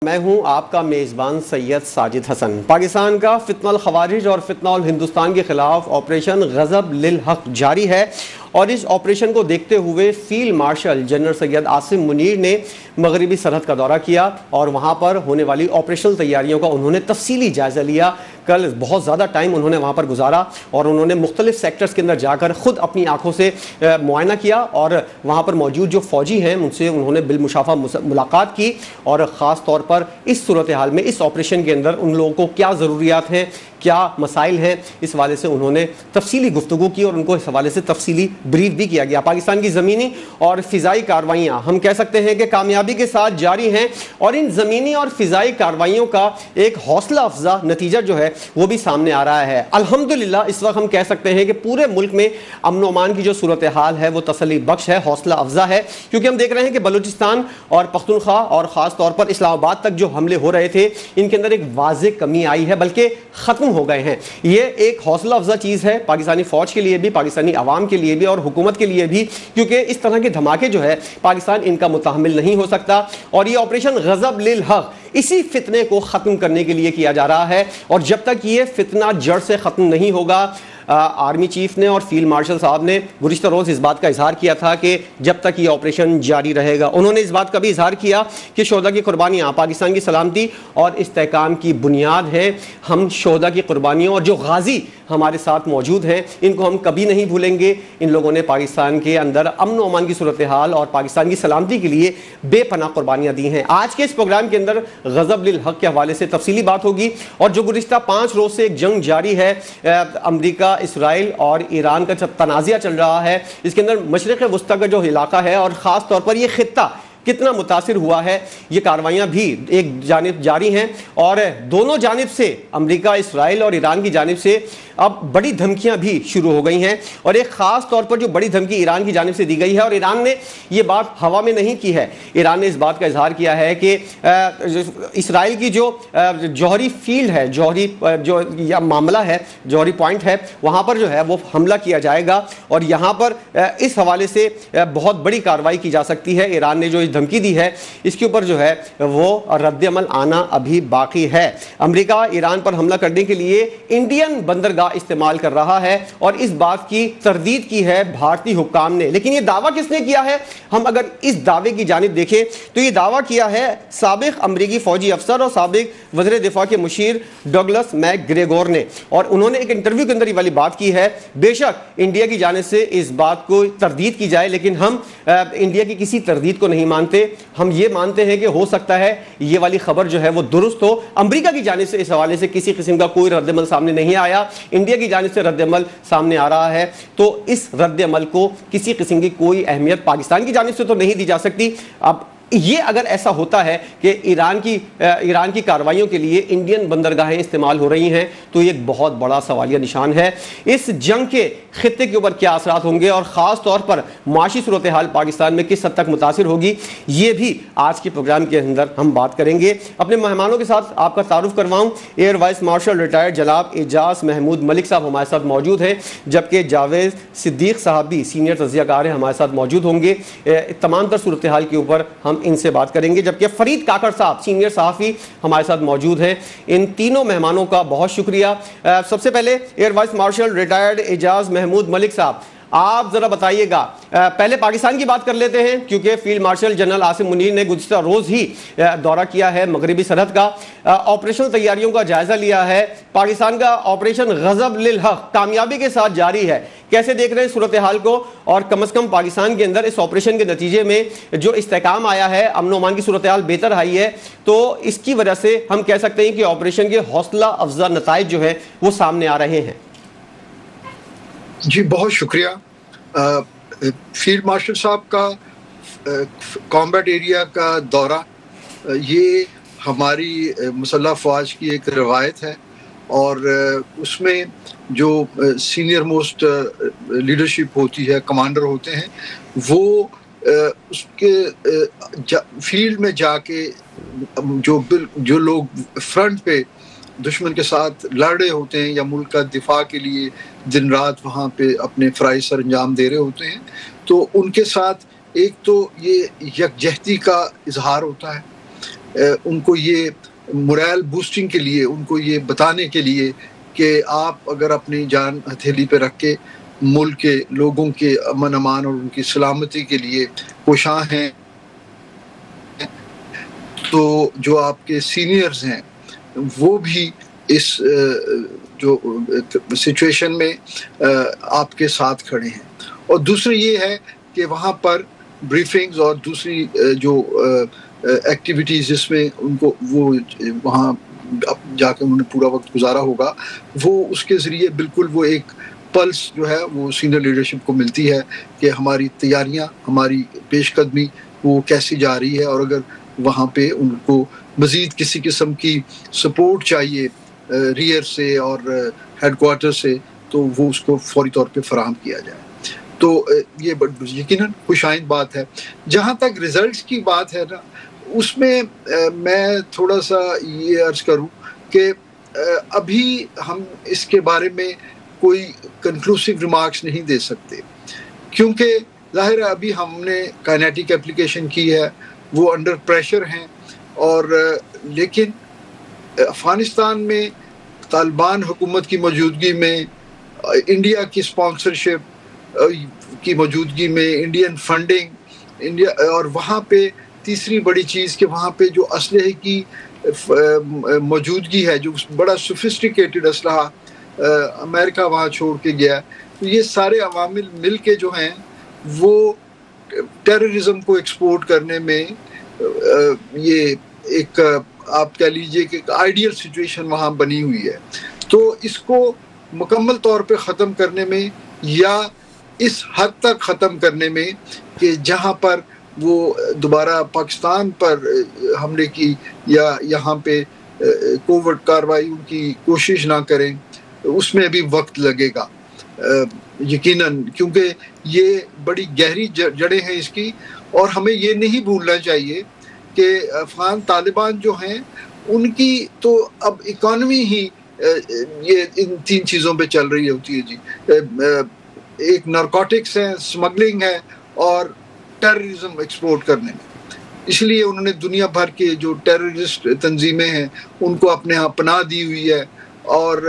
میں ہوں آپ کا میزبان سید ساجد حسن۔ پاکستان کا فتنہ الخوارج اور فتنہ الہندوستان کے خلاف آپریشن غضب للحق جاری ہے، اور اس آپریشن کو دیکھتے ہوئے field marshal general Syed Asim Munir نے مغربی سرحد کا دورہ کیا اور وہاں پر ہونے والی آپریشنل تیاریوں کا انہوں نے تفصیلی جائزہ لیا۔ کل بہت زیادہ ٹائم انہوں نے وہاں پر گزارا اور انہوں نے مختلف سیکٹرز کے اندر جا کر خود اپنی آنکھوں سے معائنہ کیا، اور وہاں پر موجود جو فوجی ہیں ان سے انہوں نے بالمشافہ ملاقات کی، اور خاص طور پر اس صورتحال میں اس آپریشن کے اندر ان لوگوں کو کیا ضروریات ہیں، کیا مسائل ہیں، اس حوالے سے انہوں نے تفصیلی گفتگو کی اور ان کو اس حوالے سے تفصیلی بریف بھی کیا گیا۔ پاکستان کی زمینی اور فضائی کارروائیاں ہم کہہ سکتے ہیں کہ کامیابی کے ساتھ جاری ہیں، اور ان زمینی اور فضائی کارروائیوں کا ایک حوصلہ افزا نتیجہ جو ہے وہ بھی سامنے آ رہا ہے۔ الحمدللہ اس وقت ہم کہہ سکتے ہیں کہ پورے ملک میں امن و امان کی جو صورتحال ہے وہ تسلی بخش ہے، حوصلہ افزا ہے، کیونکہ ہم دیکھ رہے ہیں کہ بلوچستان اور پختونخوا اور خاص طور پر اسلام آباد تک جو حملے ہو رہے تھے ان کے اندر ایک واضح کمی آئی ہے، بلکہ ختم ہو گئے ہیں۔ یہ ایک حوصلہ افزا چیز ہے پاکستانی فوج کے لیے بھی، پاکستانی عوام کے لیے بھی اور حکومت کے لیے بھی، کیونکہ اس طرح کے دھماکے جو ہے پاکستان ان کا متحمل نہیں ہو سکتا، اور یہ آپریشن غضب للحق اسی فتنے کو ختم کرنے کے لیے کیا جا رہا ہے، اور جب تک یہ فتنہ جڑ سے ختم نہیں ہوگا، آرمی چیف نے اور فیلڈ مارشل صاحب نے گزشتہ روز اس بات کا اظہار کیا تھا کہ جب تک یہ آپریشن جاری رہے گا، انہوں نے اس بات کا بھی اظہار کیا کہ شہداء کی قربانیاں پاکستان کی سلامتی اور استحکام کی بنیاد ہیں۔ ہم شہداء کی قربانیوں اور جو غازی ہمارے ساتھ موجود ہیں ان کو ہم کبھی نہیں بھولیں گے۔ ان لوگوں نے پاکستان کے اندر امن و امان کی صورتحال اور پاکستان کی سلامتی کے لیے بے پناہ قربانیاں دی ہیں۔ آج کے اس پروگرام کے اندر غضب للحق کے حوالے سے تفصیلی بات ہوگی، اور جو گزشتہ 5 روز سے ایک جنگ جاری ہے، امریکہ، اسرائیل اور ایران کا تنازعہ چل رہا ہے، اس کے اندر مشرق وسطیٰ کا جو علاقہ ہے اور خاص طور پر یہ خطہ کتنا متاثر ہوا ہے، یہ کارروائیاں بھی ایک جانب جاری ہیں، اور دونوں جانب سے امریکہ، اسرائیل اور ایران کی جانب سے اب بڑی دھمکیاں بھی شروع ہو گئی ہیں، اور ایک خاص طور پر جو بڑی دھمکی ایران کی جانب سے دی گئی ہے، اور ایران نے یہ بات ہوا میں نہیں کی ہے، ایران نے اس بات کا اظہار کیا ہے کہ اسرائیل کی جو جوہری فیلڈ ہے، جوہری جو معاملہ ہے، جوہری پوائنٹ ہے، وہاں پر جو ہے وہ حملہ کیا جائے گا، اور یہاں پر اس حوالے سے بہت بڑی کارروائی کی جا سکتی ہے۔ ایران نے جو دھمکی دی ہے اس کے اوپر جو ہے وہ رد عمل آنا ابھی باقی ہے۔ امریکہ ایران پر حملہ کرنے کے لیے انڈین بندرگاہ استعمال کر رہا ہے، اور اس بات کی تردید کی ہے بھارتی حکام نے، لیکن یہ دعویٰ کس نے کیا ہے؟ ہم اگر اس دعوے کی جانب دیکھیں تو یہ دعویٰ کیا ہے سابق امریکی فوجی افسر اور سابق وزیر دفاع کے مشیر ڈگلس میک گریگور نے، اور انہوں نے ایک انٹرویو کے اندر یہ والی بات کی ہے۔ بے شک انڈیا کی جانب سے اس بات کو تردید کی جائے، لیکن ہم انڈیا کی کسی تردید کو نہیں مانتے، ہم یہ مانتے ہیں کہ ہو سکتا ہے یہ والی خبر جو ہے وہ درست ہو۔ امریکہ کی جانب سے اس حوالے سے کسی قسم کا کوئی رد عمل سامنے نہیں آیا، انڈیا کی جانب سے رد عمل سامنے آ رہا ہے، تو اس رد عمل کو کسی قسم کی کوئی اہمیت پاکستان کی جانب سے تو نہیں دی جا سکتی۔ اب یہ اگر ایسا ہوتا ہے کہ ایران کی کارروائیوں کے لیے انڈین بندرگاہیں استعمال ہو رہی ہیں تو یہ ایک بہت بڑا سوالیہ نشان ہے۔ اس جنگ کے خطے کے اوپر کیا اثرات ہوں گے، اور خاص طور پر معاشی صورتحال پاکستان میں کس حد تک متاثر ہوگی، یہ بھی آج کے پروگرام کے اندر ہم بات کریں گے۔ اپنے مہمانوں کے ساتھ آپ کا تعارف کرواؤں، ایئر وائس مارشل ریٹائرڈ جناب اعجاز محمود ملک صاحب ہمارے ساتھ موجود ہیں، جبکہ جاوید صدیق صاحب بھی سینئر تجزیہ کار ہیں، ہمارے ساتھ موجود ہوں گے۔ تمام تر صورتحال کے اوپر ہم ان سے بات کریں گے، جبکہ فرید کاکڑ صاحب سینئر صحافی ہمارے ساتھ موجود ہیں۔ ان تینوں مہمانوں کا بہت شکریہ۔ سب سے پہلے ایئر وائس مارشل ریٹائرڈ اعجاز محمود ملک صاحب، آپ ذرا بتائیے گا، پہلے پاکستان کی بات کر لیتے ہیں کیونکہ field marshal general Asim Munir نے گزشتہ روز ہی دورہ کیا ہے مغربی سرحد کا، آپریشنل تیاریوں کا جائزہ لیا ہے۔ پاکستان کا آپریشن غضب للحق کامیابی کے ساتھ جاری ہے، کیسے دیکھ رہے ہیں صورتحال کو، اور کم از کم پاکستان کے اندر اس آپریشن کے نتیجے میں جو استحکام آیا ہے، امن و امان کی صورتحال بہتر آئی ہے، تو اس کی وجہ سے ہم کہہ سکتے ہیں کہ آپریشن کے حوصلہ افزا نتائج جو ہے وہ سامنے آ رہے ہیں۔ جی بہت شکریہ۔ فیلڈ مارشل صاحب کا کامبیٹ ایریا کا دورہ یہ ہماری مسلح افواج کی ایک روایت ہے، اور اس میں جو سینئر موسٹ لیڈرشپ ہوتی ہے، کمانڈر ہوتے ہیں، وہ اس کے فیلڈ میں جا کے جو لوگ فرنٹ پہ دشمن کے ساتھ لڑ رہے ہوتے ہیں یا ملک کا دفاع کے لیے دن رات وہاں پہ اپنے فرائض سر انجام دے رہے ہوتے ہیں، تو ان کے ساتھ ایک تو یہ یکجہتی کا اظہار ہوتا ہے، ان کو یہ morale boosting کے لیے, ان کو یہ بتانے کے لیے کہ آپ اگر اپنی جان ہتھیلی پہ رکھ کے ملک کے لوگوں کے امن امان اور ان کی سلامتی کے لیے کوشاں ہیں, تو جو آپ کے سینئرز ہیں وہ بھی اس جو سچویشن میں آپ کے ساتھ کھڑے ہیں. اور دوسرا یہ ہے کہ وہاں پر بریفنگز اور دوسری جو ایکٹیویٹیز جس میں ان کو وہ وہاں جا کے انہوں نے پورا وقت گزارا ہوگا, وہ اس کے ذریعے بالکل وہ ایک پلس جو ہے وہ سینئر لیڈرشپ کو ملتی ہے کہ ہماری تیاریاں, ہماری پیش قدمی وہ کیسی جا رہی ہے, اور اگر وہاں پہ ان کو مزید کسی قسم کی سپورٹ چاہیے ریئر سے اور ہیڈ کوارٹر سے, تو وہ اس کو فوری طور پہ فراہم کیا جائے. تو یہ یقیناً خوش آئند بات ہے. جہاں تک ریزلٹس کی بات ہے نا, اس میں میں تھوڑا سا یہ عرض کروں کہ ابھی ہم اس کے بارے میں کوئی کنکلوسیو ریمارکس نہیں دے سکتے, کیونکہ ظاہر ہے ابھی ہم نے کائنیٹک اپلیکیشن کی ہے, وہ انڈر پریشر ہیں, اور لیکن افغانستان میں طالبان حکومت کی موجودگی میں, انڈیا کی اسپانسرشپ کی موجودگی میں, انڈین فنڈنگ انڈیا, اور وہاں پہ تیسری بڑی چیز کہ وہاں پہ جو اسلحے کی موجودگی ہے, جو بڑا سوفسٹیکیٹڈ اسلحہ امریکہ وہاں چھوڑ کے گیا, تو یہ سارے عوامل مل کے جو ہیں وہ ٹیررزم کو ایکسپورٹ کرنے میں یہ ایک آپ کہہ لیجئے کہ آئیڈیل سچویشن وہاں بنی ہوئی ہے. تو اس کو مکمل طور پہ ختم کرنے میں, یا اس حد تک ختم کرنے میں کہ جہاں پر وہ دوبارہ پاکستان پر حملے کی یا یہاں پہ کوورٹ کارروائی ان کی کوشش نہ کریں, اس میں بھی وقت لگے گا یقیناً, کیونکہ یہ بڑی گہری جڑیں ہیں اس کی. اور ہمیں یہ نہیں بھولنا چاہیے کہ افغان طالبان جو ہیں ان کی تو اب اکانومی ہی یہ ان تین چیزوں پہ چل رہی ہوتی ہے جی. ایک نارکوٹکس ہے, اسمگلنگ ہے, اور ٹیررزم ایکسپورٹ کرنے میں. اس لیے انہوں نے دنیا بھر کے جو ٹیررسٹ تنظیمیں ہیں ان کو اپنے ہاں پناہ دی ہوئی ہے, اور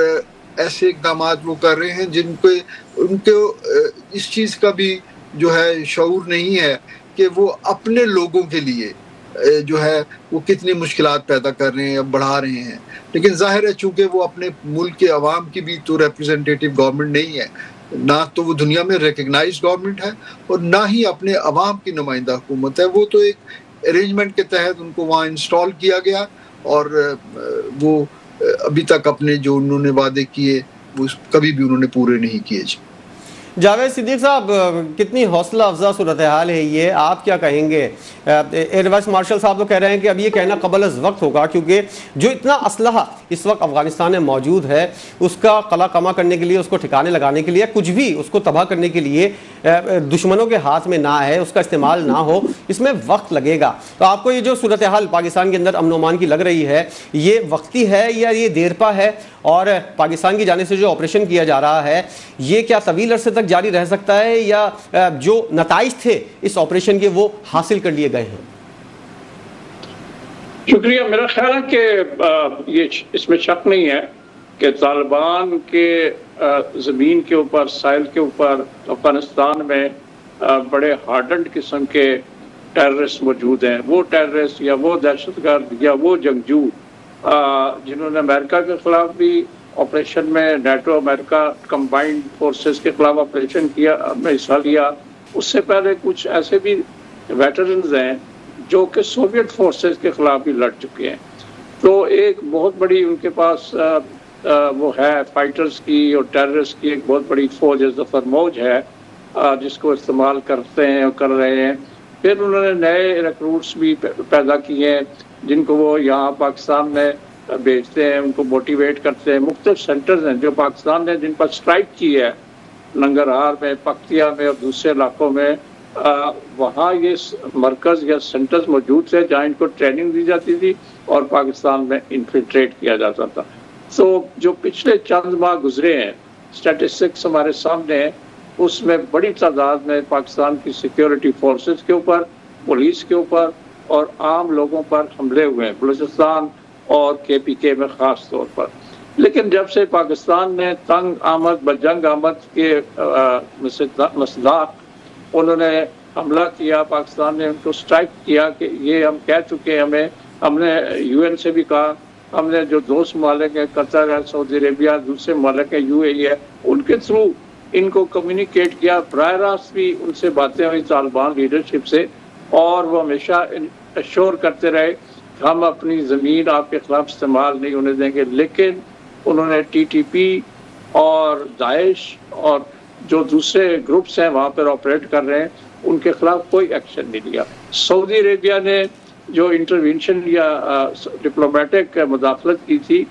ایسے اقدامات وہ کر رہے ہیں جن پہ ان کو اس چیز کا بھی جو ہے شعور نہیں ہے کہ وہ اپنے لوگوں کے لیے جو ہے وہ کتنی مشکلات پیدا کر رہے ہیں, بڑھا رہے ہیں. لیکن ظاہر ہے چونکہ وہ اپنے ملک کے عوام کی بھی تو ریپرزنٹیٹیو گورنمنٹ نہیں ہے, نہ تو وہ دنیا میں ریکگنائز گورنمنٹ ہے, اور نہ ہی اپنے عوام کی نمائندہ حکومت ہے. وہ تو ایک ارینجمنٹ کے تحت ان کو وہاں انسٹال کیا گیا, اور وہ ابھی تک اپنے جو انہوں نے وعدے کیے وہ کبھی بھی انہوں نے پورے نہیں کیے. جاوید صدیق صاحب, کتنی حوصلہ افزا صورتحال ہے یہ, آپ کیا کہیں گے؟ ایئر وائس مارشل صاحب تو کہہ رہے ہیں کہ اب یہ کہنا قبل از وقت ہوگا, کیونکہ جو اتنا اسلحہ اس وقت افغانستان میں موجود ہے اس کا قلع کما کرنے کے لیے, اس کو ٹھکانے لگانے کے لیے, کچھ بھی اس کو تباہ کرنے کے لیے دشمنوں کے ہاتھ میں نہ ہے, اس کا استعمال نہ ہو, اس میں وقت لگے گا. تو آپ کو یہ جو صورتحال پاکستان کے اندر امن و امان کی لگ رہی ہے, یہ وقتی ہے یا یہ دیرپا ہے؟ اور پاکستان کی جانب سے جو آپریشن کیا جا رہا ہے یہ کیا طویل عرصے تک جاری رہ سکتا ہے, یا جو نتائج تھے اس آپریشن کے وہ حاصل کر لیے گئے ہیں؟ شکریہ. میرا خیال ہے کہ یہ اس میں شک نہیں ہے کہ طالبان کے زمین کے اوپر, ساحل کے اوپر افغانستان میں بڑے ہارڈنڈ قسم کے ٹیررسٹ موجود ہیں. وہ ٹیررسٹ یا وہ دہشت گرد یا وہ جنگجو جنہوں نے امریکہ کے خلاف بھی آپریشن میں, نیٹو امریکہ کمبائنڈ فورسز کے خلاف آپریشن کیا میں حصہ لیا, اس سے پہلے کچھ ایسے بھی ویٹرنز ہیں جو کہ سوویٹ فورسز کے خلاف بھی لڑ چکے ہیں. تو ایک بہت بڑی ان کے پاس وہ ہے فائٹرز کی اور ٹیررسٹ کی ایک بہت بڑی فوج فرموج ہے جس کو استعمال کرتے ہیں اور کر رہے ہیں. پھر انہوں نے نئے ریکروٹس بھی پیدا کیے ہیں جن کو وہ یہاں پاکستان میں بھیجتے ہیں, ان کو موٹیویٹ کرتے ہیں. مختلف سینٹرز ہیں جو پاکستان نے جن پر اسٹرائک کی ہے, ننگرہار میں, پکتیا میں اور دوسرے علاقوں میں, وہاں یہ مرکز یا سینٹرز موجود تھے جہاں ان کو ٹریننگ دی جاتی تھی اور پاکستان میں انفلٹریٹ کیا جاتا تھا. تو جو پچھلے چند ماہ گزرے ہیں, اسٹیٹسٹکس ہمارے سامنے ہیں, اس میں بڑی تعداد میں پاکستان کی سیکیورٹی فورسز کے اوپر, پولیس کے اوپر اور عام لوگوں پر حملے ہوئے ہیں بلوچستان اور KPK میں خاص طور پر. لیکن جب سے پاکستان نے تنگ آمد بجنگ آمد کے مصداق انہوں نے حملہ کیا، پاکستان نے ان کو اسٹرائک کیا کہ یہ ہم کہہ چکے ہیں، ہم نے UN سے بھی کہا، ہم نے جو دوست ممالک ہیں قطر ہے، سعودی عربیہ، دوسرے ممالک ہیں UAE ہے، ان کے تھرو ان کو کمیونیکیٹ کیا، براہ راست بھی ان سے باتیں ہوئی طالبان لیڈرشپ سے، اور وہ ہمیشہ ایشور کرتے رہے کہ ہم اپنی زمین آپ کے خلاف استعمال نہیں ہونے دیں گے. لیکن انہوں نے TTP اور داعش اور جو دوسرے گروپس ہیں وہاں پر آپریٹ کر رہے ہیں ان کے خلاف کوئی ایکشن نہیں لیا. سعودی عربیہ نے جو انٹروینشن یا ڈپلومیٹک مداخلت کی تھی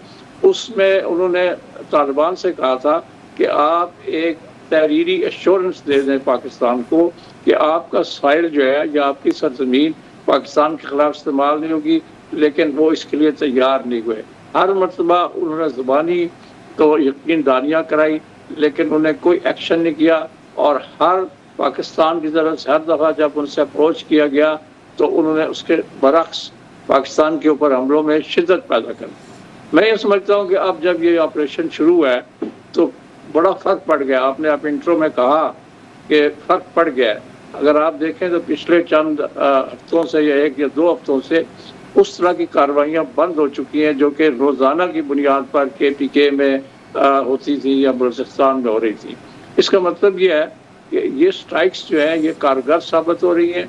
اس میں انہوں نے طالبان سے کہا تھا کہ آپ ایک تحریری ایشورنس دے دیں پاکستان کو کہ آپ کا سائل جو ہے یا آپ کی سرزمین پاکستان کے خلاف استعمال نہیں ہوگی. لیکن وہ اس کے لیے تیار نہیں ہوئے. ہر مرتبہ انہوں نے زبانی تو یقین دانیاں کرائی لیکن انہوں نے کوئی ایکشن نہیں کیا، اور ہر پاکستان کی طرف سے ہر دفعہ جب ان سے اپروچ کیا گیا تو انہوں نے اس کے برعکس پاکستان کے اوپر حملوں میں شدت پیدا کر دی. میں یہ سمجھتا ہوں کہ اب جب یہ آپریشن شروع ہے تو بڑا فرق پڑ گیا. آپ نے انٹرو میں کہا کہ فرق پڑ گیا ہے. اگر آپ دیکھیں تو پچھلے چند ہفتوں سے یا 1 یا 2 ہفتوں سے اس طرح کی کارروائیاں بند ہو چکی ہیں جو کہ روزانہ کی بنیاد پر KPK میں ہوتی تھی یا بلوچستان میں ہو رہی تھی. اس کا مطلب یہ ہے کہ یہ سٹرائکس جو ہیں یہ کارگر ثابت ہو رہی ہیں،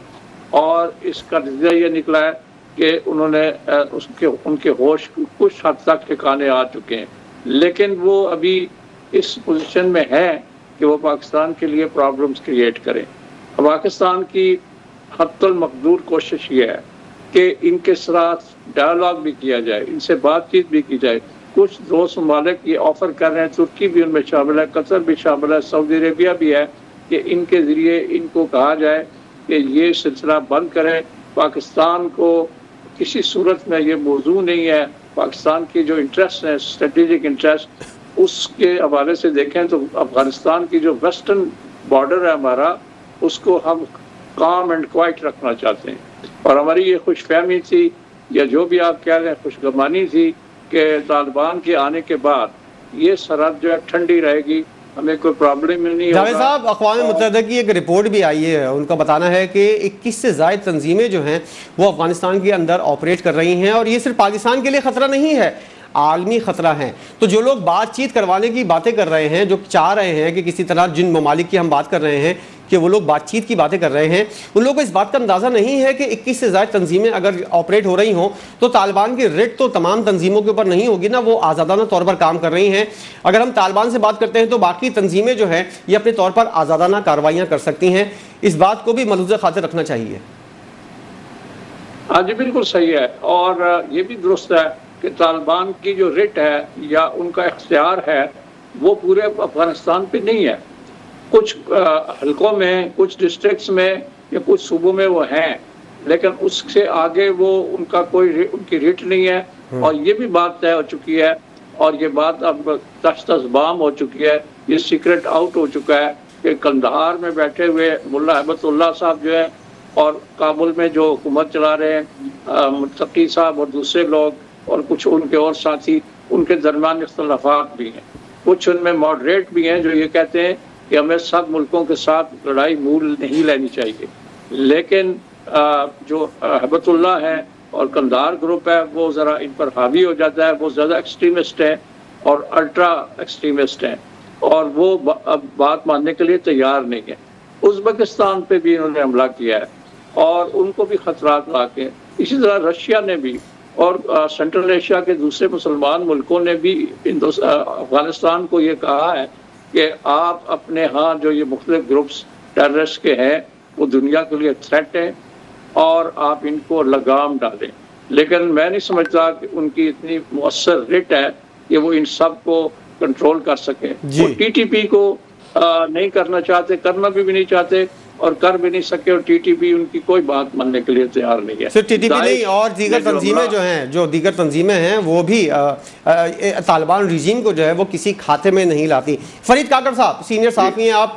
اور اس کا نتیجہ یہ نکلا ہے کہ انہوں نے ان کے ہوش کچھ حد تک ٹھکانے آ چکے ہیں، لیکن وہ ابھی اس پوزیشن میں ہیں کہ وہ پاکستان کے لیے پرابلمز کریٹ کریں. پاکستان کی حد المقدور کوشش یہ ہے کہ ان کے ساتھ ڈائلاگ بھی کیا جائے، ان سے بات چیت بھی کی جائے. کچھ دوست ممالک یہ آفر کر رہے ہیں، ترکی بھی ان میں شامل ہے، قطر بھی شامل ہے، سعودی عربیہ بھی ہے، کہ ان کے ذریعے ان کو کہا جائے کہ یہ سلسلہ بند کریں. پاکستان کو کسی صورت میں یہ موضوع نہیں ہے. پاکستان کی جو انٹرسٹ ہیں اسٹریٹجک انٹرسٹ اس کے حوالے سے دیکھیں تو افغانستان کی جو ویسٹرن بارڈر ہے ہمارا اس کو ہم کام اینڈ کوائٹ رکھنا چاہتے ہیں، اور ہماری یہ خوش فہمی تھی یا جو بھی آپ کہہ رہے ہیں خوش گمانی تھی کہ طالبان کے آنے کے بعد یہ سرحد جو ہے ٹھنڈی رہے گی، ہمیں کوئی پرابلم نہیں ہوگا. جاوید صاحب، اقوام متحدہ کی ایک رپورٹ بھی آئی ہے، ان کا بتانا ہے کہ 21 سے زائد تنظیمیں جو ہیں وہ افغانستان کے اندر آپریٹ کر رہی ہیں، اور یہ صرف پاکستان کے لیے خطرہ نہیں ہے، عالمی خطرہ ہیں. تو جو لوگ بات چیت کروانے کی باتیں کر رہے ہیں، جو چاہ رہے ہیں کہ کسی طرح جن ممالک کی ہم بات کر رہے ہیں کہ وہ لوگ بات چیت کی باتیں کر رہے ہیں، ان لوگوں کو اس بات کا اندازہ نہیں ہے کہ 21 سے زائد تنظیمیں اگر آپریٹ ہو رہی ہوں تو طالبان کی رٹ تو تمام تنظیموں کے اوپر نہیں ہوگی نا، وہ آزادانہ طور پر کام کر رہی ہیں. اگر ہم طالبان سے بات کرتے ہیں تو باقی تنظیمیں جو ہیں یہ اپنے طور پر آزادانہ کارروائیاں کر سکتی ہیں. اس بات کو بھی ملحوظ خاطر رکھنا چاہیے. ہاں جی، بالکل صحیح ہے، اور یہ بھی درست ہے کہ طالبان کی جو رٹ ہے یا ان کا اختیار ہے وہ پورے افغانستان پہ نہیں ہے. کچھ حلقوں میں، کچھ ڈسٹرکٹس میں یا کچھ صوبوں میں وہ ہیں، لیکن اس سے آگے وہ ان کا کوئی ان کی ریٹ نہیں ہے. اور یہ بھی بات طے ہو چکی ہے، اور یہ بات اب تشت بام ہو چکی ہے، یہ سیکرٹ آؤٹ ہو چکا ہے کہ قندھار میں بیٹھے ہوئے ملا ہیبت اللہ صاحب جو ہے اور کابل میں جو حکومت چلا رہے ہیں متقی صاحب اور دوسرے لوگ اور کچھ ان کے اور ساتھی، ان کے درمیان اختلافات بھی ہیں. کچھ ان میں ماڈریٹ بھی ہیں جو یہ کہتے ہیں کہ ہمیں سب ملکوں کے ساتھ لڑائی مول نہیں لینی چاہیے. لیکن جو ہیبت اللہ ہے اور قندھار گروپ ہے وہ ذرا ان پر حاوی ہو جاتا ہے. وہ زیادہ ایکسٹریمسٹ ہیں اور الٹرا ایکسٹریمسٹ ہیں، اور وہ اب بات ماننے کے لیے تیار نہیں ہے. ازبکستان پہ بھی انہوں نے حملہ کیا ہے اور ان کو بھی خطرات لاحق ہیں. اسی طرح رشیا نے بھی، اور سینٹرل ایشیا کے دوسرے مسلمان ملکوں نے بھی افغانستان کو یہ کہا ہے کہ آپ اپنے ہاں جو یہ مختلف گروپس ٹیررسٹ کے ہیں وہ دنیا کے لیے تھریٹ ہیں اور آپ ان کو لگام ڈالیں. لیکن میں نہیں سمجھتا کہ ان کی اتنی مؤثر رٹ ہے کہ وہ ان سب کو کنٹرول کر سکیں. وہ TTP کو نہیں کرنا چاہتے، کرنا بھی نہیں چاہتے اور کر بھی نہیں سکے، اور TTP ان کی کوئی بات ماننے کے لیے تیار نہیں ہے. صرف TTP نہیں، اور دیگر تنظیمیں جو ہیں، جو دیگر تنظیمیں ہیں وہ بھی طالبان ریجیم کو جو ہے وہ کسی کھاتے میں نہیں لاتی. فرید کاکڑ صاحب سینئر صحافی ہیں آپ،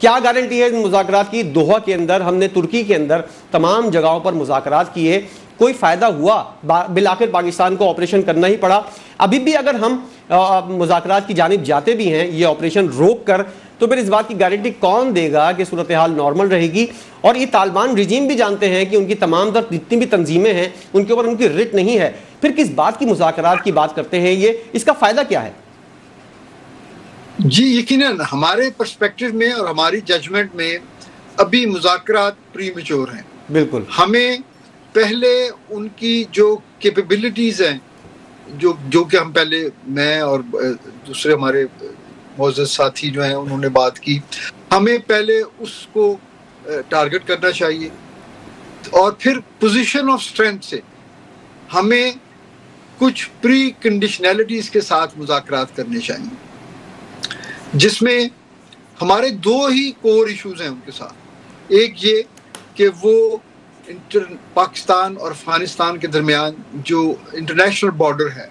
کیا گارنٹی ہے مذاکرات کی؟ دوحہ کے اندر ہم نے ترکی کے اندر تمام جگہوں پر مذاکرات کیے، کوئی فائدہ ہوا؟ بالآخر پاکستان کو آپریشن کرنا ہی پڑا۔ ابھی بھی اگر ہم مذاکرات کی جانب جاتے بھی ہیں یہ آپریشن روک کر، تو پھر اس بات کی گارنٹی کون دے گا کہ صورتحال نارمل رہے گی؟ اور یہ طالبان رجیم بھی جانتے ہیں کہ ان کی تمام تر جتنی بھی تنظیمیں ہیں ان کے اوپر ان کی رٹ نہیں ہے، پھر کس بات کی مذاکرات کی بات کرتے ہیں یہ؟ اس کا فائدہ کیا ہے؟ جی یقیناً ہمارے پرسپیکٹو میں اور ہماری ججمنٹ میں ابھی مذاکرات پری میچور ہیں۔ بالکل، ہمیں پہلے ان کی جو کیپیبلٹیز ہیں جو کہ ہم پہلے، میں اور دوسرے ہمارے معزز ساتھی جو ہیں انہوں نے بات کی، ہمیں پہلے اس کو ٹارگٹ کرنا چاہیے، اور پھر پوزیشن آف اسٹرینتھ سے ہمیں کچھ پری کنڈیشنلٹیز کے ساتھ مذاکرات کرنے چاہیے، جس میں ہمارے دو ہی کور ایشوز ہیں ان کے ساتھ۔ ایک یہ کہ وہ پاکستان اور افغانستان کے درمیان جو انٹرنیشنل بارڈر ہے